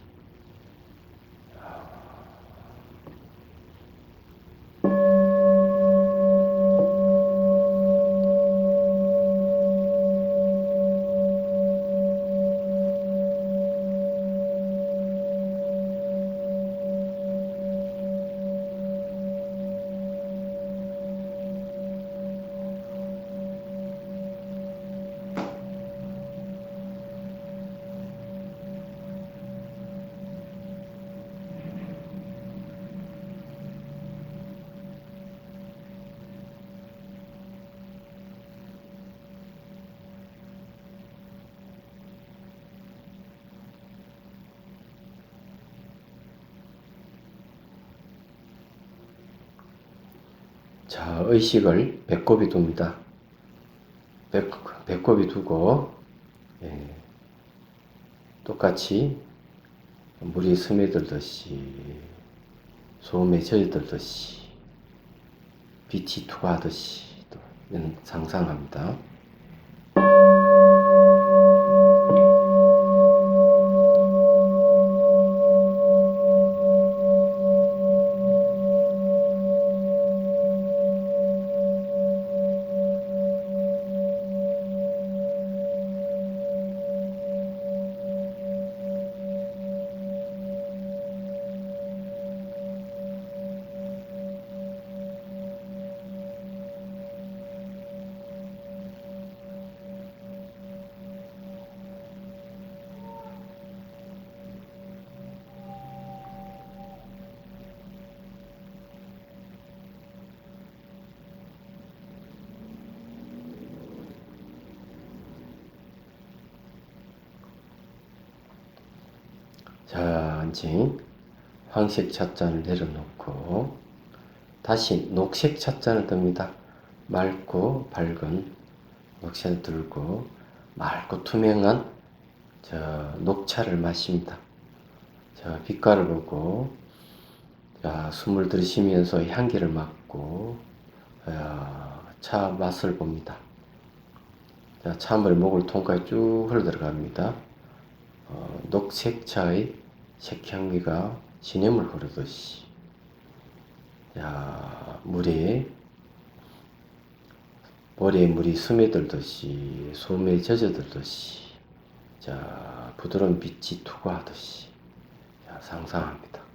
의식을 배꼽에 둡니다. 배꼽에 두고 똑같이 물이 스며들듯이 소음에 젖어들듯이 빛이 투과하듯이 또 상상합니다. 이제 황색 찻잔을 내려놓고 다시 녹색 찻잔을 듭니다. 맑고 밝은 녹차를 들고 맑고 투명한 녹차를 마십니다. 빛깔을 보고 숨을 들이쉬면서 향기를 맡고 차 맛을 봅니다. 차물이 목을 통과해 쭉 흘러 들어갑니다. 녹색 차의 색향미가 신음을 흐르듯이 머리에 물이 스며들듯이 소음에 젖어들듯이 부드러운 빛이 투과하듯이 상상합니다.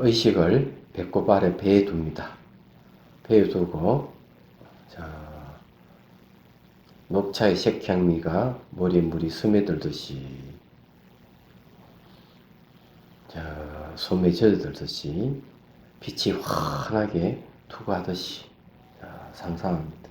의식을 배꼽 아래 배에 둡니다. 배에 두고 녹차의 색향미가 머리에 물이 스며들듯이 솜에 젖어들듯이 빛이 환하게 투과하듯이 상상합니다.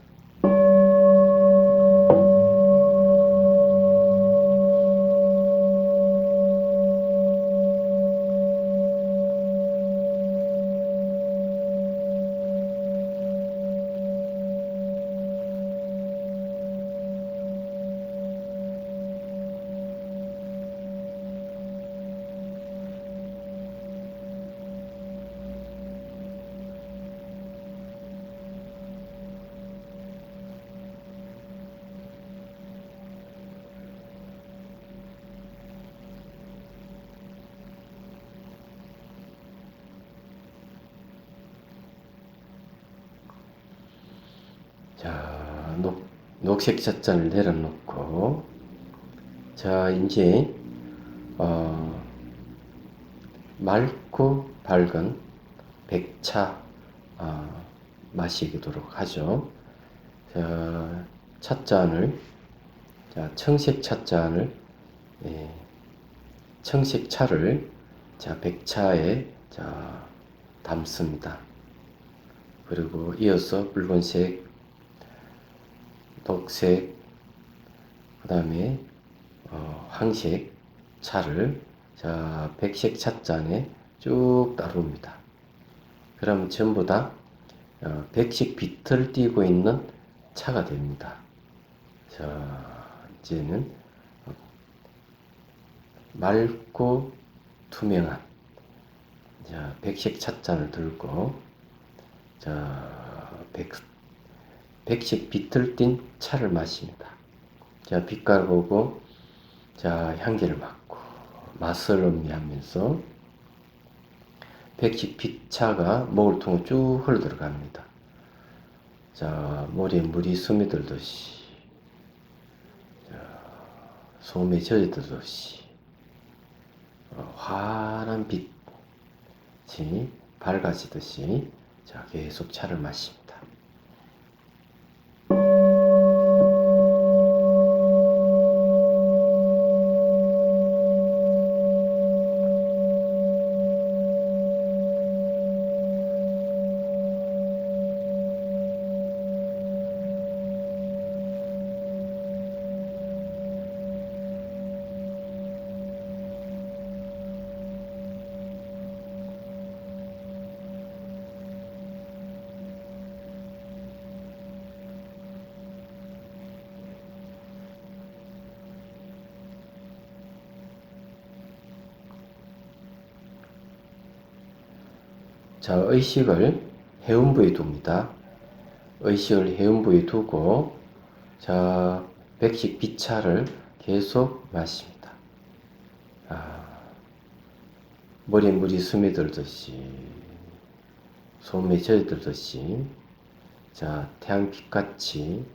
자, 녹색 찻잔을 내려놓고, 자, 이제, 맑고 밝은 백차, 마시도록 하죠. 자, 찻잔을, 자, 청색 찻잔을, 예, 청색 차를, 자, 백차에, 자, 담습니다. 그리고 이어서 붉은색, 녹색, 그 다음에 황색 차를 자 백색 찻잔에 쭉 따릅니다. 그러면 전부 다 백색 빛을 띠고 있는 차가 됩니다. 자 이제는 맑고 투명한 자 백색 찻잔을 들고 자 백색 빛을 띤 차를 마십니다. 자, 빛깔 보고, 자, 향기를 맡고, 맛을 음미하면서, 백색 빛차가 목을 통해 쭉 흘러 들어갑니다. 자, 머리에 물이 스며들듯이, 자, 소금에 젖어들듯이, 환한 빛이 밝아지듯이, 자, 계속 차를 마십니다. 자, 의식을 해운부에 둡니다. 의식을 해운부에 두고, 자, 백식 빛차를 계속 마십니다. 머리에 물이 스며들듯이, 소금에 젖어들듯이, 자, 태양빛같이,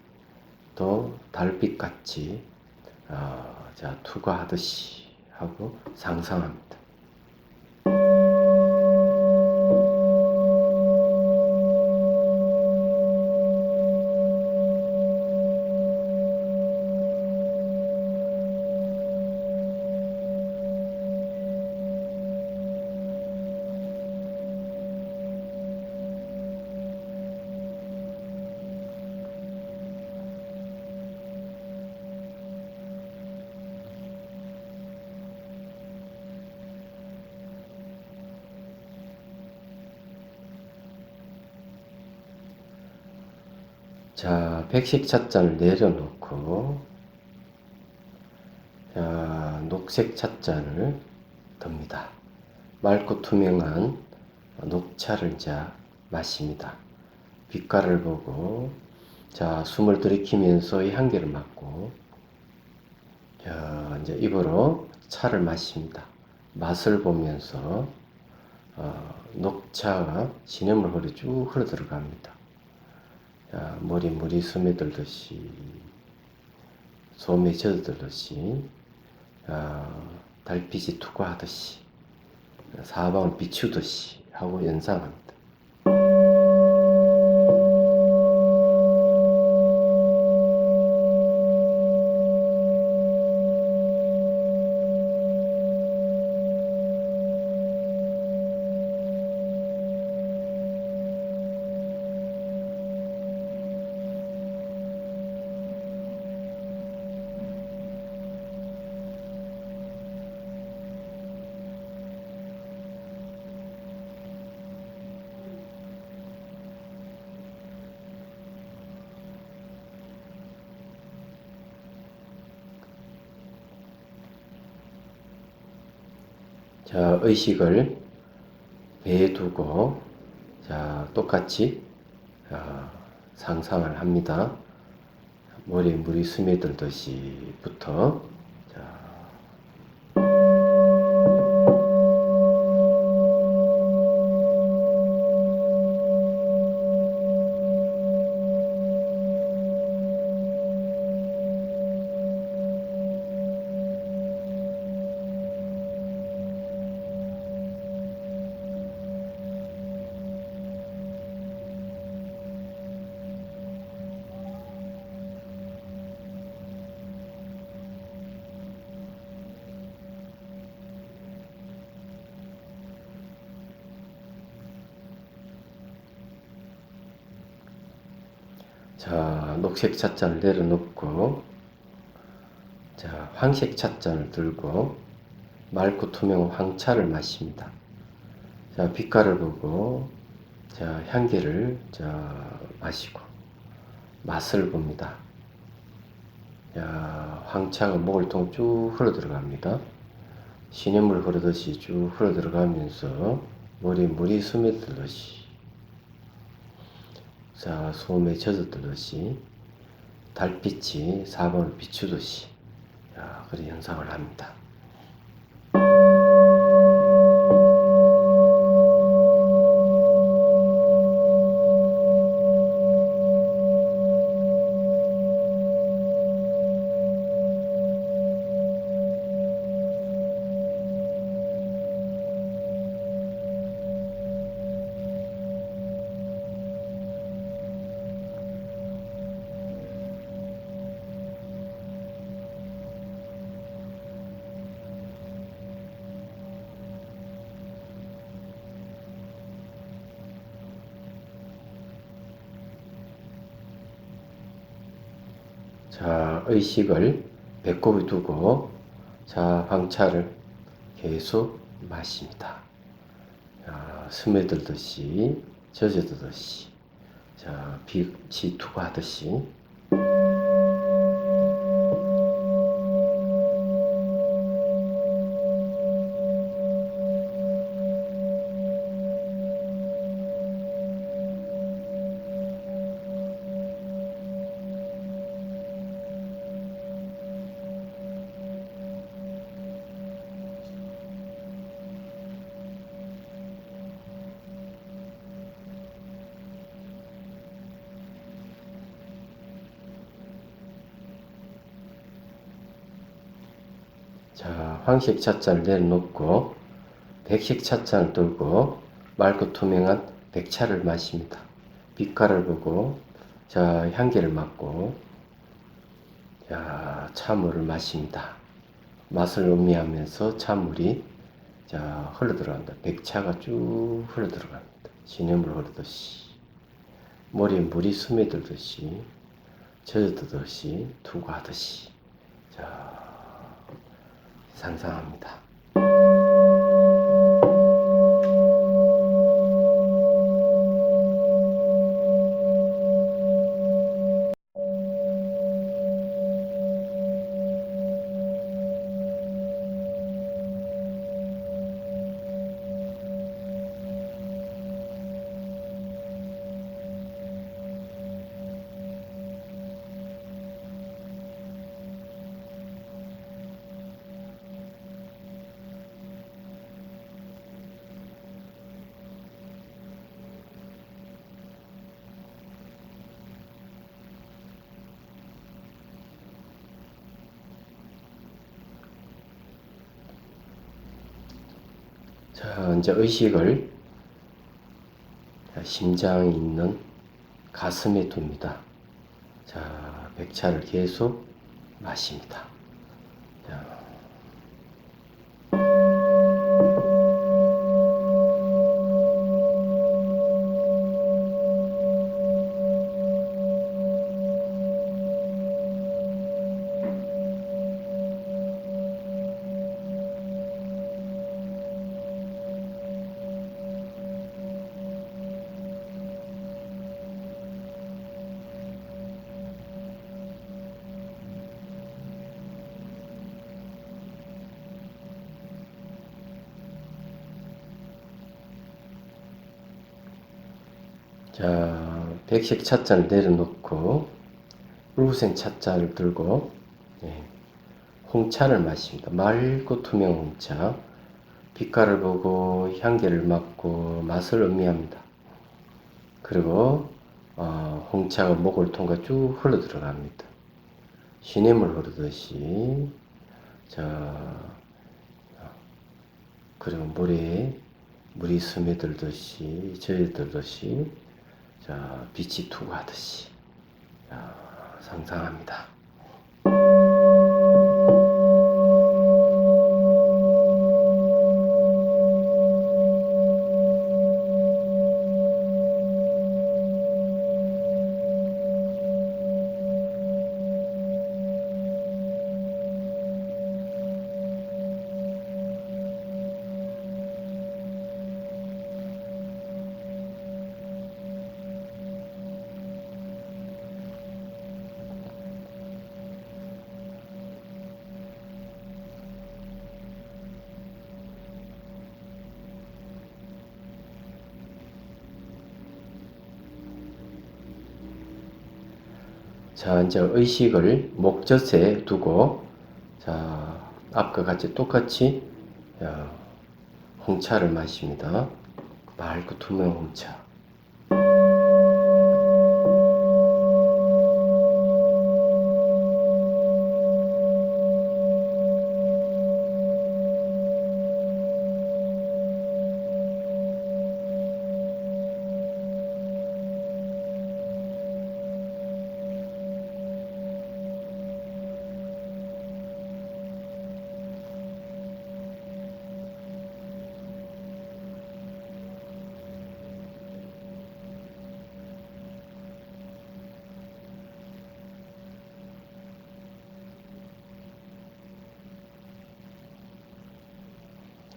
또 달빛같이, 자, 투과하듯이 하고 상상합니다. 자, 백색 찻잔을 내려놓고, 자, 녹색 찻잔을 듭니다. 맑고 투명한 녹차를 자 마십니다. 빛깔을 보고, 자, 숨을 들이키면서 이 향기를 맡고, 자, 이제 입으로 차를 마십니다. 맛을 보면서, 녹차가 신음을 흐르 쭉 흘러 들어갑니다. 자, 머리 물이 스며들듯이, 소금에 젖어들듯이, 달빛이 투과하듯이, 사방을 비추듯이 하고 연상합니다. 자, 의식을 배에 두고, 자, 똑같이, 상상을 합니다. 머리에 물이 스며들듯이부터, 자, 자, 녹색 찻잔을 내려놓고, 자, 황색 찻잔을 들고 맑고 투명한 황차를 마십니다. 자, 빛깔을 보고, 자, 향기를 마시고 맛을 봅니다. 자, 황차가 목을 통해 쭉 흘러 들어갑니다. 시냇물 흐르듯이 쭉 흘러 들어가면서 머리에 물이 스며들듯이, 자, 소음에 젖어들듯이 달빛이 사방을 비추듯이, 자, 그런 현상을 합니다. 자, 의식을 배꼽에 두고, 자, 황차를 계속 마십니다. 자, 스며들듯이, 젖어들듯이, 자, 빛이 투구하듯이, 자, 황색 찻잔을 내려놓고 백색 찻잔을 들고 맑고 투명한 백차를 마십니다. 빛깔을 보고, 자, 향기를 맡고, 자, 차물을 마십니다. 맛을 음미하면서 차물이, 자, 흘러 들어간다. 백차가 쭉 흘러 들어갑니다. 시냇물 흐르듯이, 머리에 물이 스며들듯이, 젖어들듯이, 투구하듯이, 자, 상상합니다. 자, 이제 의식을 심장이 있는 가슴에 둡니다. 자, 백차를 계속 마십니다. 자, 자, 백색 찻잔을 내려놓고 붉은색 찻잔을 들고, 예, 홍차를 마십니다. 맑고 투명 홍차. 빛깔을 보고 향기를 맡고 맛을 음미합니다. 그리고 홍차가 목을 통해 쭉 흘러 들어갑니다. 시냇물 흐르듯이, 자, 그리고 물이 스며들듯이, 젖어들듯이, 자, 빛이 투구하듯이, 자, 상상합니다. 자, 이제 의식을 목젖에 두고, 자, 앞과 같이 똑같이 홍차를 마십니다. 맑고 투명한 홍차.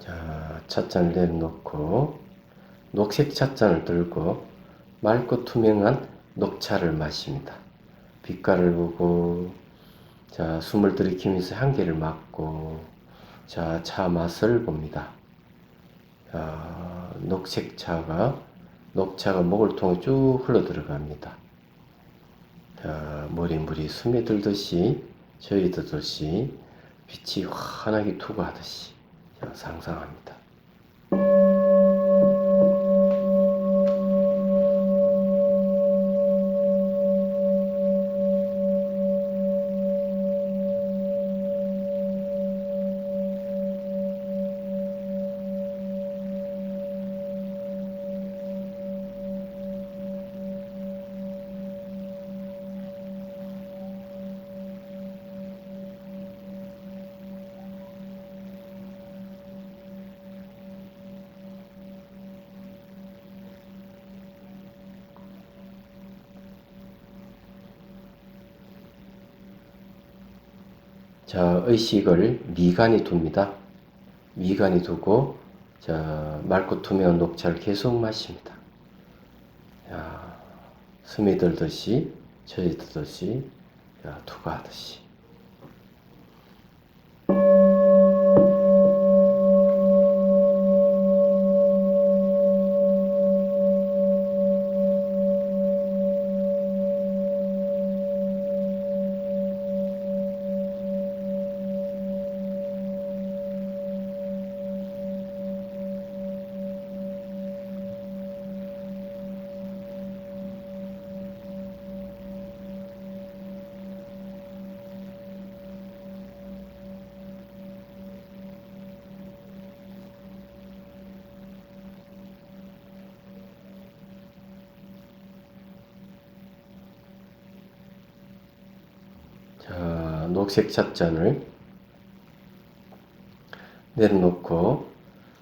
자, 찻잔을 내려놓고 녹색 찻잔을 들고 맑고 투명한 녹차를 마십니다. 빛깔을 보고, 자, 숨을 들이키면서 향기를 맡고, 자, 차 맛을 봅니다. 자, 녹차가 목을 통해 쭉 흘러 들어갑니다. 자, 머리 스며들듯이, 저희들듯이 빛이 환하게 투구하듯이 상상합니다. 자, 의식을 미간에 둡니다. 미간에 두고, 자, 맑고 투명한 녹차를 계속 마십니다. 자, 스며들듯이, 저희들듯이, 자, 투구하듯이. 자, 녹색 찻잔을 내려놓고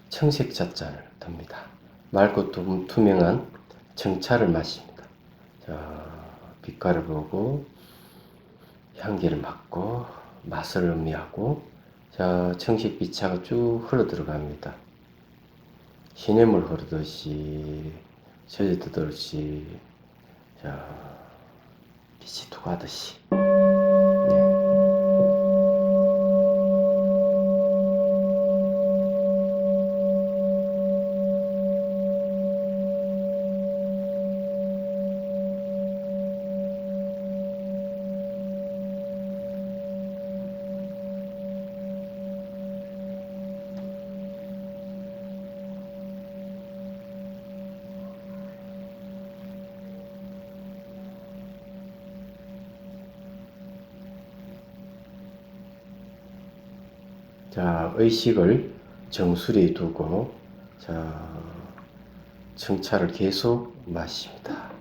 청색 찻잔을 듭니다. 맑고 투명한 청차를 마십니다. 자, 빛깔을 보고 향기를 맡고 맛을 음미하고, 자, 청색 빛차가 쭉 흘러 들어갑니다. 시냇물 흐르듯이, 저지듯이, 자, 빛이 투구하듯이. 자, 의식을 정수리에 두고, 자, 청차를 계속 마십니다.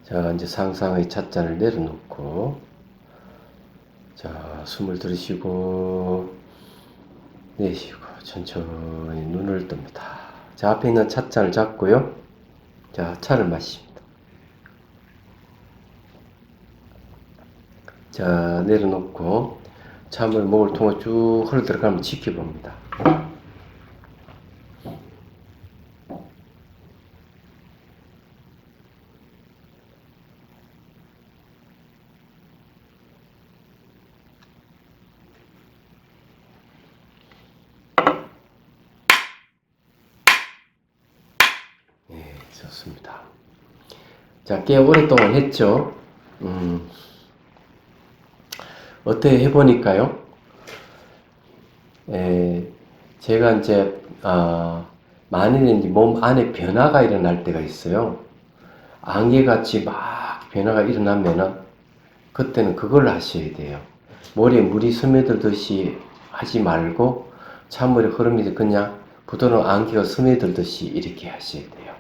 자, 이제 상상의 찻잔을 내려놓고, 숨을 들이쉬고 내쉬고 천천히 눈을 뜹니다. 자, 앞에 있는 찻잔을 잡고요. 자, 차를 마십니다. 자, 내려놓고 찬물 목을 통해 쭉 흘러 들어가면 지켜봅니다. 네, 좋습니다. 자, 꽤 오랫동안 했죠. 어떻게 해보니까요. 제가 이제 만일에 이제 몸 안에 변화가 일어날 때가 있어요. 안개같이 막 변화가 일어나면은 그때는 그걸 하셔야 돼요. 머리에 물이 스며들듯이 하지 말고 찬물의 흐름이 그냥 부드러운 안개가 스며들듯이 이렇게 하셔야 돼요.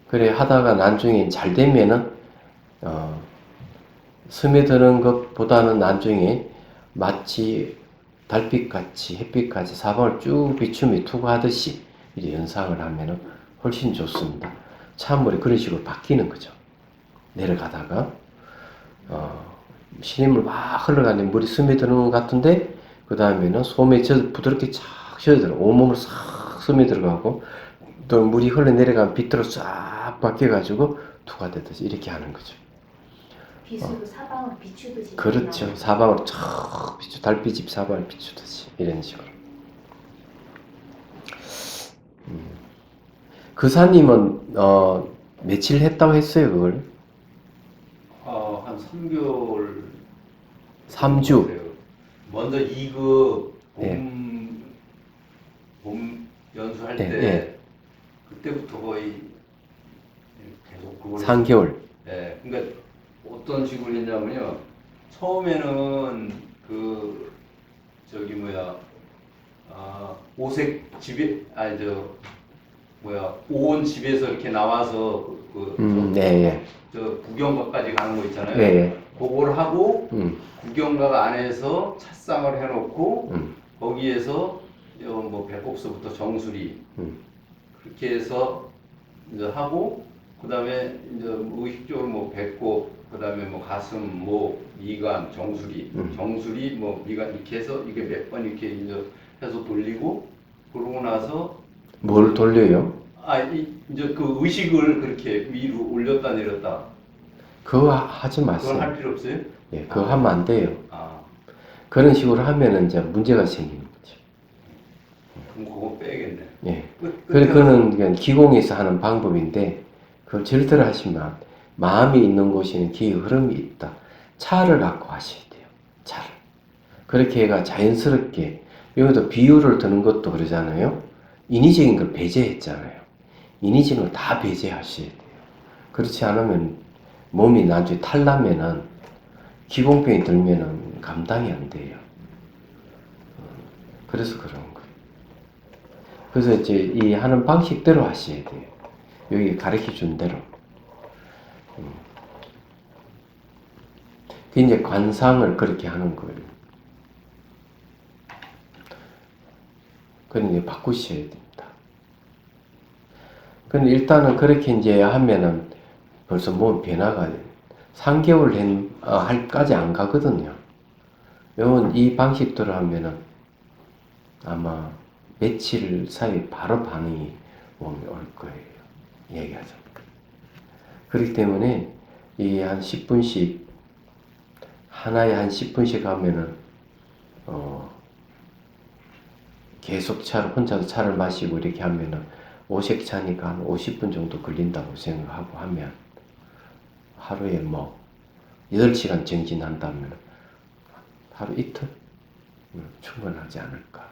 그래 하다가 나중에 잘 되면은 스며드는 것보다는 나중에 마치 달빛같이 햇빛같이 사방을 쭉 비춤이 투구하듯이 이제 연상을 하면은 훨씬 좋습니다. 찬물이 그런 식으로 바뀌는 거죠. 내려가다가 신인물 막 흘러가는 물이 스며드는 것 같은데 그 다음에는 솜에 부드럽게 착 젖어들어 온몸으로 싹 스며들어가고 또 물이 흘러내려가면 빛으로 싹 바뀌어가지고 투과되듯이 이렇게 하는 거죠.
빛으로 사방을 비추듯이.
그렇죠. 사방으로 쫙 비추, 달빛이 사방을 비추듯이 이런 식으로. 그 사님은 며칠 했다고 했어요 그걸?
한 3개월.
3주.
먼저 2급
네.
봄 연수할
네,
때
네.
그때부터 거의 계속 그걸
3개월.
네, 그러니까 어떤 식으로 했냐면요. 처음에는 그 저기 뭐야 오색 집에 오온 집에서 이렇게 나와서
네,
저 구경가까지 가는 거 있잖아요.
예, 예.
그걸 하고 구경가 안에서 찻상을 해놓고 거기에서 뭐 배꼽서부터 정수리 그렇게 해서 이제 하고 그다음에 이제 의식적으로 뭐 배꼽 그다음에 뭐 가슴, 목, 미간, 정수리, 정수리 뭐 미간 이렇게 해서 이게 몇 번 이렇게 이제 해서 돌리고 그러고 나서
뭘 돌려요?
이제 그 의식을 그렇게 위로 올렸다 내렸다.
그거 하지
그건
마세요.
할 필요 없어요?
예, 그거 하면 안 돼요.
아,
그런 식으로 하면은 이제 문제가 생기는 거죠.
그럼 그거 빼야겠네.
예. 그래, 그거는 그냥 기공에서 하는 방법인데, 그걸 절대로 하시면, 마음이 있는 곳에는 기의 흐름이 있다. 차를 갖고 하셔야 돼요. 차를. 그렇게 해가 자연스럽게, 여기도 비유를 드는 것도 그러잖아요. 인위적인 걸 배제했잖아요. 인위적인 걸 다 배제하셔야 돼요. 그렇지 않으면, 몸이 나중에 탈나면은, 기공병이 들면은 감당이 안 돼요. 그래서 그런 거예요. 그래서 이제 이 하는 방식대로 하셔야 돼요. 여기 가르쳐 준 대로. 그 이제 관상을 그렇게 하는 거예요. 그건 이제 바꾸셔야 됩니다. 근데 일단은 그렇게 이제 하면은 벌써 몸 변화가 3개월 할까지 안 가거든요. 이 방식대로 하면은 아마 며칠 사이 바로 반응이 몸에 올 거예요. 얘기하자. 그렇기 때문에 이 한 10분씩 하나에 한 10분씩 하면은 계속 혼자서 차를 마시고 이렇게 하면은 오색차니까 한 50분 정도 걸린다고 생각하고 하면 하루에 뭐 8시간 정진한다면 하루 이틀 충분하지 않을까.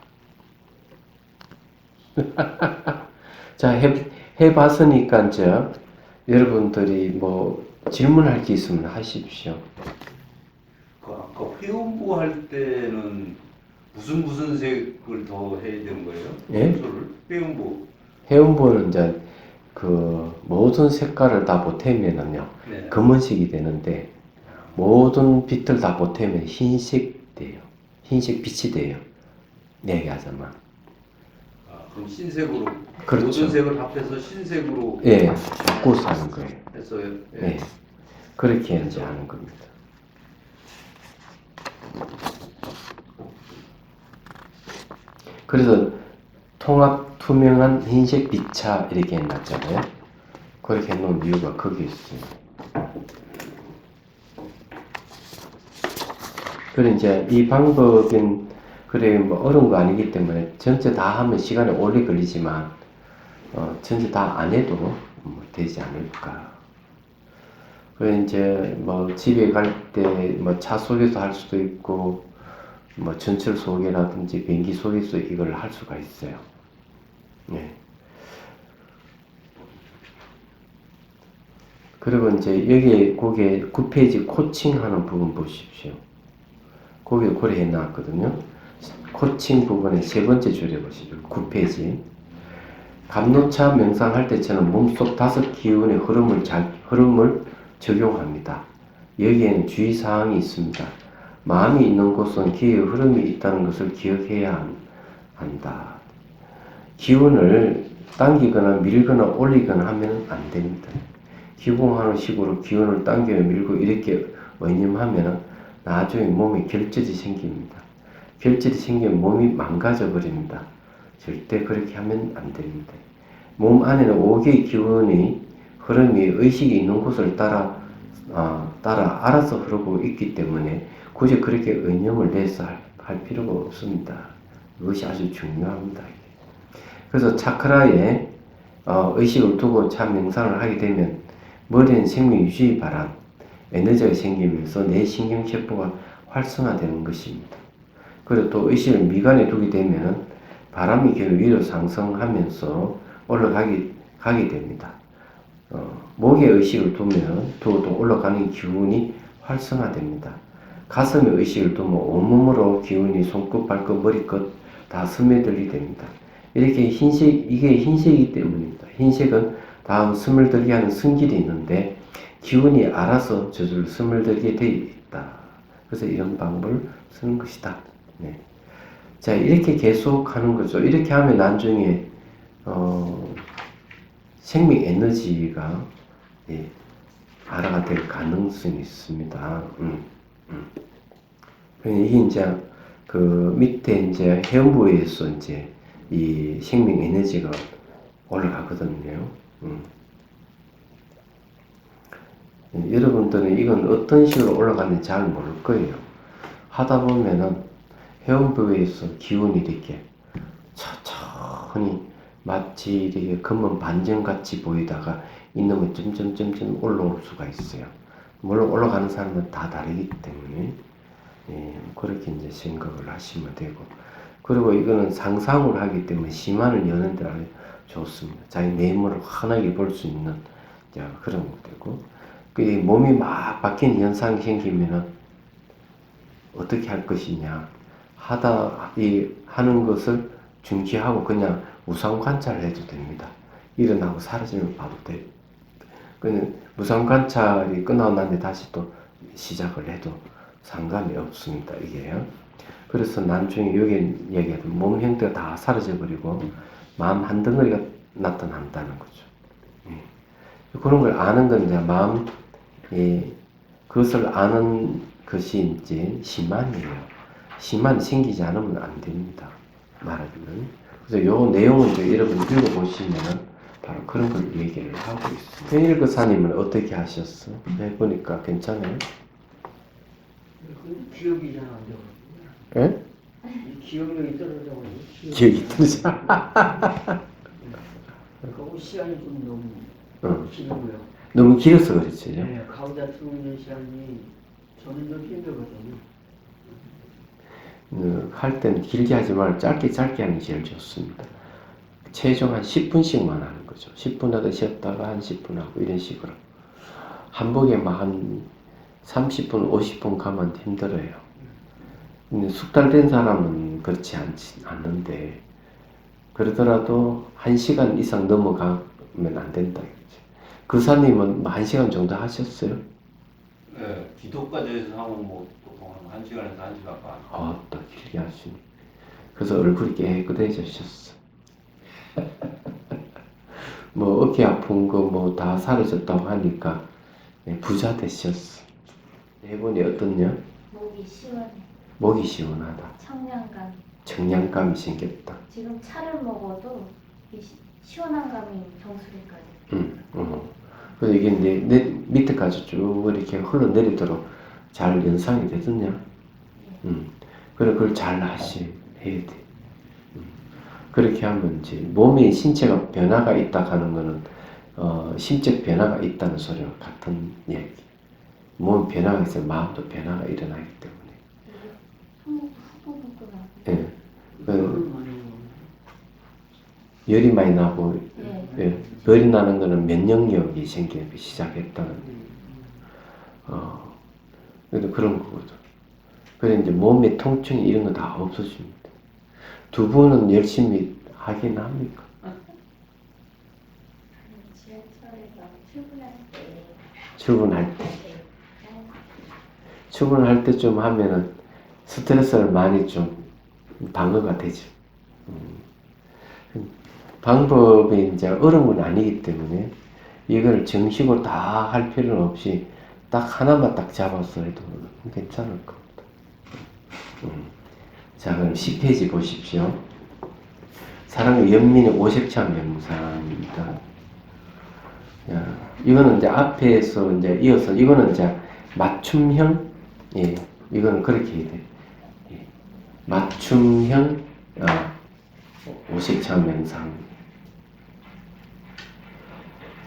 자, 해봤으니까 이제 여러분들이 뭐 질문할 게 있으면 하십시오.
아까 회원부 할 때는 무슨 색을 더 해야 되는 거예요?
예?
순서를? 회원부.
회원부는 이제 그 모든 색깔을 다 보태면은요
네.
검은색이 되는데 모든 빛을 다 보태면 흰색 돼요. 흰색 빛이 돼요. 얘기하자면.
그럼 흰색으로
그렇죠.
모든 색을 합해서 흰색으로
예, 바꿔서 하는 거예요.
해서
예. 그렇게 이제 하는 겁니다. 그래서 통합 투명한 흰색 빛차 이렇게 해놨잖아요. 그렇게 해놓은 이유가 거기 있어요. 그래 이제 이 방법은 그래 뭐 어려운 거 아니기 때문에 전체 다 하면 시간이 오래 걸리지만 전체 다 안 해도 뭐 되지 않을까. 그래 이제 뭐 집에 갈 때 뭐 차 속에서 할 수도 있고 뭐 전철 속이라든지 비행기 속에서 이걸 할 수가 있어요. 네. 그리고 이제 여기 거기에 9페이지 코칭하는 부분 보십시오. 거기에 그래 해놨거든요. 코칭 부분의 세 번째 줄에 보시죠. 9페이지. 감노차 명상할 때 저는 몸속 5기운의 흐름을 적용합니다. 여기에는 주의사항이 있습니다. 마음이 있는 곳은 기의 흐름이 있다는 것을 기억해야 한다. 기운을 당기거나 밀거나 올리거나 하면 안 됩니다. 기공하는 식으로 기운을 당겨 밀고 이렇게 의념하면 나중에 몸에 결절이 생깁니다. 결절이 생기면 몸이 망가져 버립니다. 절대 그렇게 하면 안 됩니다. 몸 안에는 5개의 기운이 흐름이 의식이 있는 곳을 따라 알아서 흐르고 있기 때문에 굳이 그렇게 의념을 내서 할 필요가 없습니다. 이것이 아주 중요합니다. 그래서 차크라에 의식을 두고 참 명상을 하게 되면 머리는 생명 유지 바람, 에너지가 생기면서 내 신경세포가 활성화되는 것입니다. 그리고 또 의식을 미간에 두게 되면 바람이 계속 위로 상승하면서 가게 됩니다. 목에 의식을 두면 또 올라가는 기운이 활성화됩니다. 가슴에 의식을 두면 온몸으로 기운이 손끝, 발끝, 머리끝 다 스며들게 됩니다. 이게 흰색이기 때문입니다. 흰색은 다음 스물들게 하는 성질이 있는데 기운이 알아서 저절로 스물들게 되어 있다. 그래서 이런 방법을 쓰는 것이다. 네. 자, 이렇게 계속 하는 거죠. 이렇게 하면 나중에 생명 에너지가 알아가 될 가능성이 있습니다. 이게 이제 그 밑에 이제 회원부에서 이제 이 생명 에너지가 올라가거든요. 여러분들은 이건 어떤 식으로 올라가는지 잘 모를 거예요. 하다 보면은 회원부에서 기운이 이렇게 천천히 마치 이렇게 검은 반점같이 보이다가 이놈이 점점 올라올 수가 있어요. 물론 올라가는 사람은 다 다르기 때문에 그렇게 이제 생각을 하시면 되고, 그리고 이거는 상상을 하기 때문에 심한을 여는 데 아주 좋습니다. 자기 내면을 환하게 볼 수 있는 그런 것되고, 그 몸이 막 바뀌는 현상이 생기면은 어떻게 할 것이냐, 하는 것을 중지하고 그냥 무상 관찰을 해도 됩니다. 일어나고 사라지면 봐도 돼. 그냥 무상 관찰이 끝나고 난 뒤에 다시 또 시작을 해도 상관이 없습니다. 이게요. 그래서 나중에 여기 얘기하던 몸 형태가 다 사라져 버리고 마음 한 덩어리가 나타난다는 거죠. 그런 걸 아는 건 이제 그것을 아는 것이 이제 심한이에요. 심한 생기지 않으면 안 됩니다. 말하자면. 그래서 요 내용은 이제 여러분 읽어보시면은 바로 그런 걸 얘기를 하고 있습니다. 현일 거사님은 어떻게 하셨어? 해보니까 괜찮아요?
기억이 잘 안 나요.
예?
기억력이 떨어져가지고.
기억이 떨어져.
그리고 시간이 좀 너무 길고요.
너무 길어서 그렇지.
네, 가운데 들어오는 시간이 저는 좀 힘들거든요.
할 때는 길게 하지 말고 짧게 하는 게 제일 좋습니다. 최종 한 10분씩만 하는 거죠. 10분 하다 쉬었다가 한 10분 하고 이런 식으로. 한복에 막 한 30분, 50분 가면 힘들어요. 근데 숙달된 사람은 그렇지 않는데, 그러더라도 1시간 이상 넘어가면 안 된다. 그 사님은 1시간 정도 하셨어요?
예, 기도까지 해서 하면 뭐 보통 한 1시간에서 1시간 반.
또 길게 하시네. 그래서 얼굴이 깨끗해지셨어. 뭐 어깨 아픈 거 뭐 다 사라졌다고 하니까 부자 되셨어. 해보니 어떻냐?
목이 시원해.
목이 시원하다.
청량감.
청량감이 생겼다.
지금 차를 먹어도 이 시원한 감이 정수리까지.
그래서 이게 내 밑에까지 쭉 이렇게 흘러내리도록 잘 연상이 되더냐? 그래, 그걸 잘 해야 돼. 그렇게 하면 이제 몸의 신체가 변화가 있다 하는 거는 심적 변화가 있다는 소리와 같은 얘기. 몸 변화가 있어야 마음도 변화가 일어나기 때문에.
손목도 후끈후끈하고.
예.
그걸 많이
열이 많이 나고,
네.
예. 열이 나는 거는 면역력이 생기기 시작했다는, 그래도 그런 거거든. 그래, 이제 몸의 통증이 이런 거 다 없어집니다. 두 분은 열심히 하긴 합니까?
지하철에서 출근할 때.
출근할 때. 출근할 때 좀 하면은 스트레스를 많이 좀 방어가 되죠. 방법이 이제 어려운 건 아니기 때문에 이걸 정식으로 다 할 필요는 없이 딱 하나만 딱 잡아서 해도 괜찮을 겁니다. 자, 그럼 10페이지 보십시오. 사랑의 연민의 오색차 명사입니다. 이거는 이제 앞에서 이제 이어서 이거는 이제 맞춤형, 예, 이거는 그렇게 해야 돼. 예, 맞춤형 오색차 명상.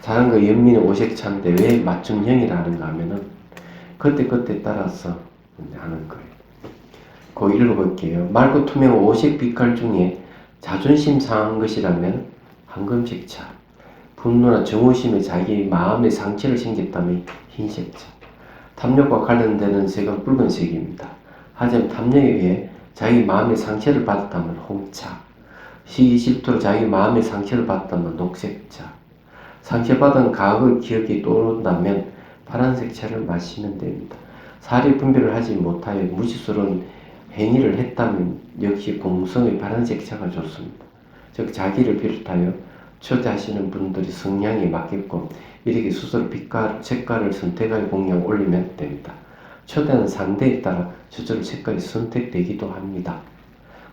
사랑과 연민의 오색차인데 왜 맞춤형이라는가 하면은 그때 따라서 하는 거예요. 그거 읽어볼게요. 맑고 투명 오색 빛깔 중에 자존심 상한 것이라면 황금색 차, 분노나 정오심에 자기 마음의 상처를 생겼다면 흰색 차, 탐욕과 관련되는 색은 붉은색입니다. 하지만 탐욕에 의해 자기 마음의 상처를 받았다면 홍차, 시기 질투로 자기 마음의 상처를 받았다면 녹색 차, 상처받은 과거의 기억이 떠오른다면 파란색 차를 마시면 됩니다. 사리 분별을 하지 못하여 무지스러운 행위를 했다면 역시 공성의 파란색 차가 좋습니다. 즉 자기를 비롯하여 초대하시는 분들이 성향에 맞게끔 이렇게 스스로 빛깔, 색깔을 선택하여 공략 올리면 됩니다. 초대하는 상대에 따라 저절로 색깔이 선택되기도 합니다.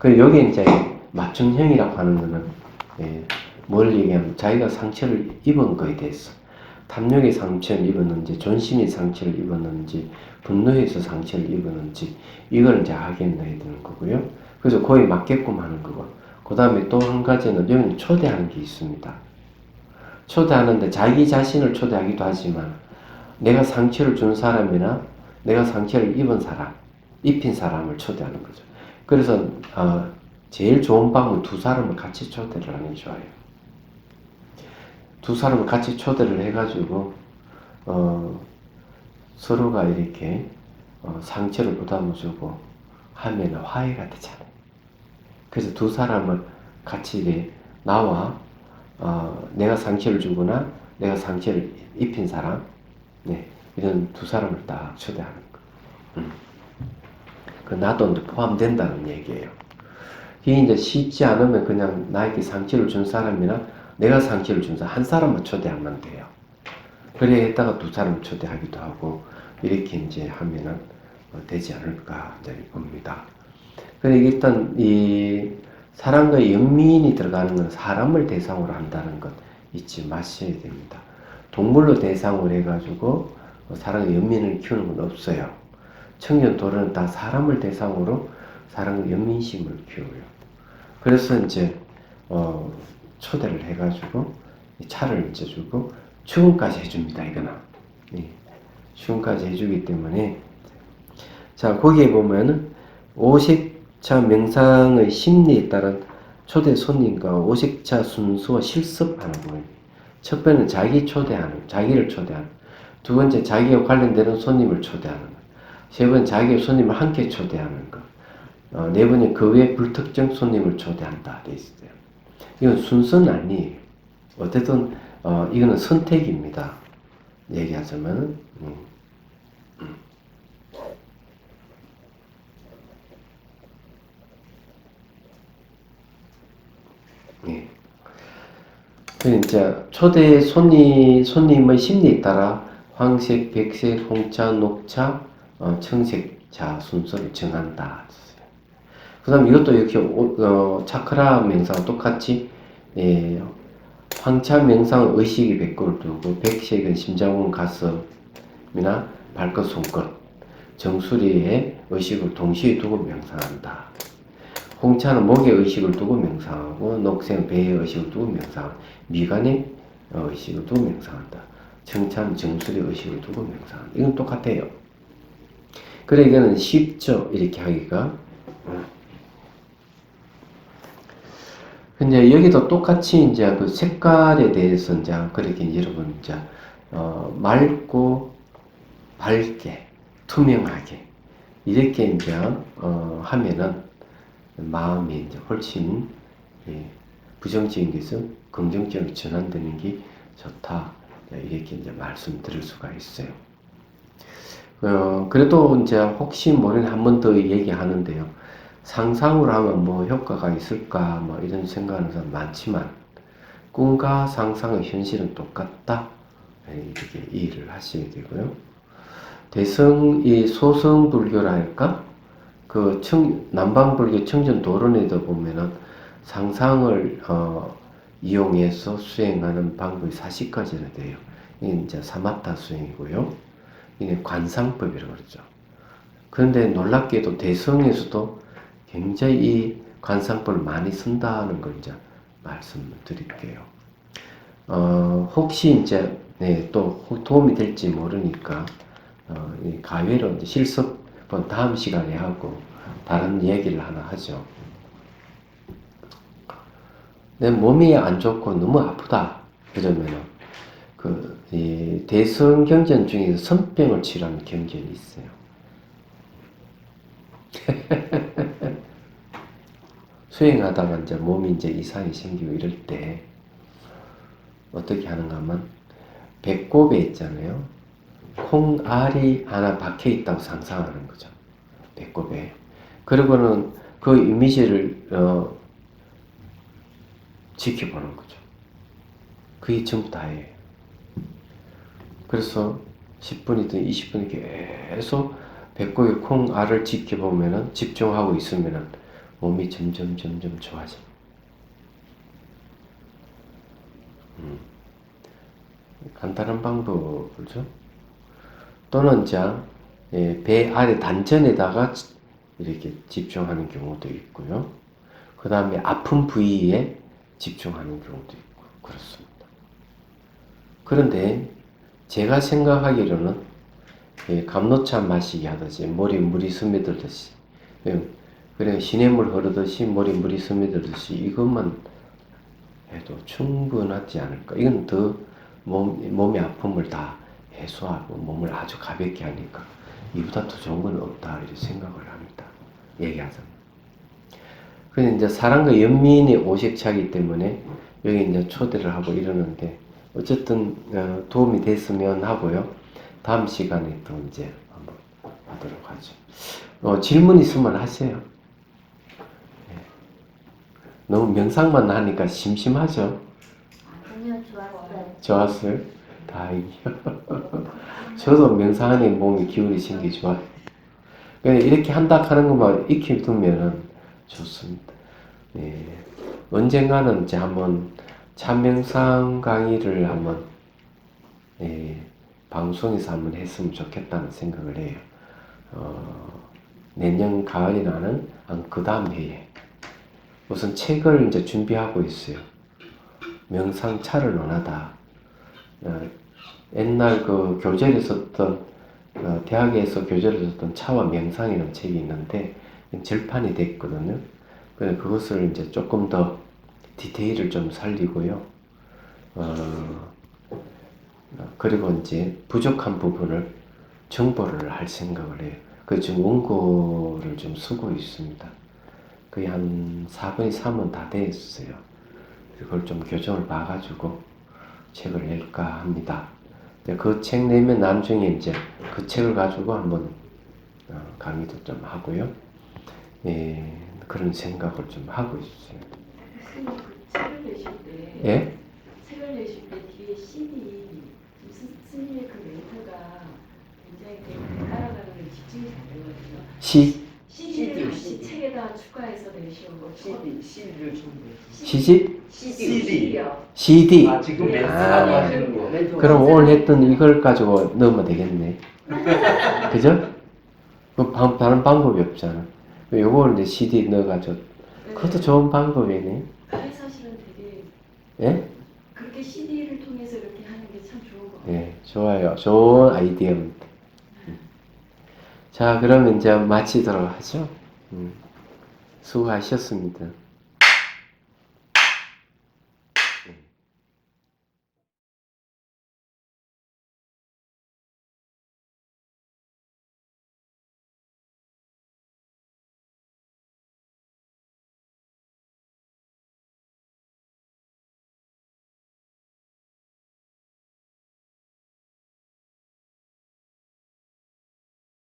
그리고 여기 이제 맞춤형이라고 하는 거는 뭘 얘기하면 자기가 상처를 입은 거에 대해서 탐욕의 상처를 입었는지 존심의 상처를 입었는지 분노에서 상처를 입었는지 이걸 이제 확인해야 되는 거고요. 그래서 그에 맞게끔 하는 거고 그 다음에 또 한 가지는 여기는 초대하는 게 있습니다. 초대하는데 자기 자신을 초대하기도 하지만 내가 상처를 준 사람이나 내가 상처를 입은 사람, 입힌 사람을 초대하는 거죠. 그래서 제일 좋은 방법은 두 사람을 같이 초대를 하는 게 좋아요. 두 사람을 같이 초대를 해가지고 서로가 이렇게 상처를 부담해주고 하면 화해가 되잖아요. 그래서 두 사람을 같이 이렇게 나와 내가 상처를 주거나 내가 상처를 입힌 사람, 이런 두 사람을 딱 초대하는 거. 그 나도 포함된다는 얘기예요. 이게 이제 쉽지 않으면 그냥 나에게 상처를 준 사람이나 내가 상처를 준 사람 한 사람만 초대하면 돼요. 그래 했다가 두 사람을 초대하기도 하고 이렇게 이제 하면은 되지 않을까 이제 봅니다. 그런데 일단 이 사랑과 연민이 들어가는 건 사람을 대상으로 한다는 것 잊지 마셔야 됩니다. 동물로 대상으로 해가지고 사랑과 연민을 키우는 건 없어요. 청년도는 다 사람을 대상으로 사랑과 연민심을 키워요. 그래서 이제 초대를 해가지고 차를 이제 주고 축은까지 해줍니다. 이거는 축은까지 해주기 때문에 자 거기에 보면은 오색차 명상의 심리에 따른 초대 손님과 오색차 순수와 실습하는 거예요. 첫 번째는 자기 초대하는, 자기를 초대하는. 두 번째 자기와 관련되는 손님을 초대하는 거. 세 번째 자기의 손님을 함께 초대하는 거. 네 번째 그 외 불특정 손님을 초대한다 돼 있어요. 이건 순서는 아니에요. 어쨌든 이거는 선택입니다. 얘기하자면 예. 그 이제 초대 손님의 심리에 따라 황색, 백색, 홍차, 녹차, 청색차 순서를 정한다. 그 다음 이것도 이렇게 차크라 명상과 똑같이 예, 황차 명상 의식의 백골을 두고 백색은 심장원 가슴이나 발끝 손끝 정수리에 의식을 동시에 두고 명상한다. 홍차는 목에 의식을 두고 명상하고 녹색은 배에 의식을 두고 명상하고 미간에 의식을 두고 명상한다. 청차는 정수리에 의식을 두고 명상한다. 이건 똑같아요. 그래 이거는 쉽죠. 이렇게 하기가. 근데 여기도 똑같이 이제 그 색깔에 대해서 이제 그렇게 여러분 이제 맑고 밝게 투명하게 이렇게 이제 하면은 마음이 이제 훨씬 부정적인 것을 긍정적으로 전환되는 게 좋다. 이렇게 이제 말씀드릴 수가 있어요. 그래도 이제 혹시 모르는 한 번 더 얘기하는데요. 상상으로 하면 뭐 효과가 있을까 뭐 이런 생각하는 사람 많지만 꿈과 상상의 현실은 똑같다. 이렇게 이해를 하셔야 되고요. 이 소성불교라 할까? 그 남방불교 청전도론에도 보면은 상상을 이용해서 수행하는 방법이 40가지나 돼요. 이게 이제 사마타 수행이고요. 이게 관상법이라고 그러죠. 그런데 놀랍게도 대성에서도 굉장히 이 관상법을 많이 쓴다는 걸 이제 말씀드릴게요. 혹시 이제 또 도움이 될지 모르니까 이 가외로 이제 실습은 다음 시간에 하고 다른 얘기를 하나 하죠. 내 몸이 안 좋고 너무 아프다 그러면은 이 대성 경전 중에서 선병을 치료하는 경전이 있어요. 수행하다가 이제 몸이 이제 이상이 생기고 이럴 때 어떻게 하는가 하면 배꼽에 있잖아요. 콩알이 하나 박혀 있다고 상상하는 거죠. 배꼽에. 그리고는 그 이미지를 지켜보는 거죠. 그게 전부 다예요. 그래서 10분이든 20분이든 계속 배꼽의 콩알을 지켜보면은 집중하고 있으면은 몸이 점점 좋아집니다. 간단한 방법이죠. 또는 배 아래 단전에다가 이렇게 집중하는 경우도 있고요. 그 다음에 아픈 부위에 집중하는 경우도 있고 그렇습니다. 그런데 제가 생각하기로는 감로차 마시기 하듯이 머리 물이 스며들듯이 그래 시냇물 흐르듯이 머리 물이 스며들듯이 이것만 해도 충분하지 않을까. 이건 더 몸의 아픔을 다 해소하고 몸을 아주 가볍게 하니까 이보다 더 좋은 건 없다 이렇게 생각을 합니다. 얘기하자면. 그런데 이제 사람과 연민이 오색차이기 때문에 여기 이제 초대를 하고 이러는데 어쨌든 도움이 됐으면 하고요. 다음 시간에 또 이제 한번 하도록 하죠. 질문 있으면 하세요. 너무 명상만 하니까 심심하죠?
아니요, 좋았어요.
좋았어요? 다행이요. 저도 명상하니 몸에 기운이 생기 좋아요. 그냥 이렇게 한다 하는 것만 익히 두면은 좋습니다. 언젠가는 이제 한번 참명상 강의를 한번 방송에서 한번 했으면 좋겠다는 생각을 해요. 내년 가을이나는 그 다음 해에 우선 책을 이제 준비하고 있어요. 명상차를 논하다. 옛날 그 교재를 썼던 대학에서 교재를 썼던 차와 명상이라는 책이 있는데 절판이 됐거든요. 그래서 그것을 이제 조금 더 디테일을 좀 살리고요. 그리고 이제 부족한 부분을 정보를 할 생각을 해요. 그 지금 원고를 좀 쓰고 있습니다. 거의 한 4분의 3은 다 됐어요. 그걸 좀 교정을 봐가지고 책을 낼까 합니다. 그 책 내면 나중에 이제 그 책을 가지고 한번 강의도 좀 하고요. 그런 생각을 좀 하고 있어요.
그 책을 내실 때
예?
책을 내실 때 뒤에 CD 스님의 그 멘트가 굉장히 따라가는 게 집중이 잘 되거든요. CD를 다시
CD.
책에다 추가해서 내시는 거.
CD를 전부.
시집?
CD요.
CD.
아 지금
네.
멘트라고
아.
하시는 거.
그럼 오늘 했던 이걸 가지고 넣으면 되겠네. 그죠? 그 다른 방법이 없잖아. 요거를 이제 CD 넣어가지고 그것도 좋은 방법이네.
그게 사실은 되게
예?
그렇게 CD를 통해서 이렇게 하는 게 참 좋은 것 같아요.
예, 좋아요. 좋은 아이디어입니다. 자, 그러면 이제 마치도록 하죠. 수고하셨습니다.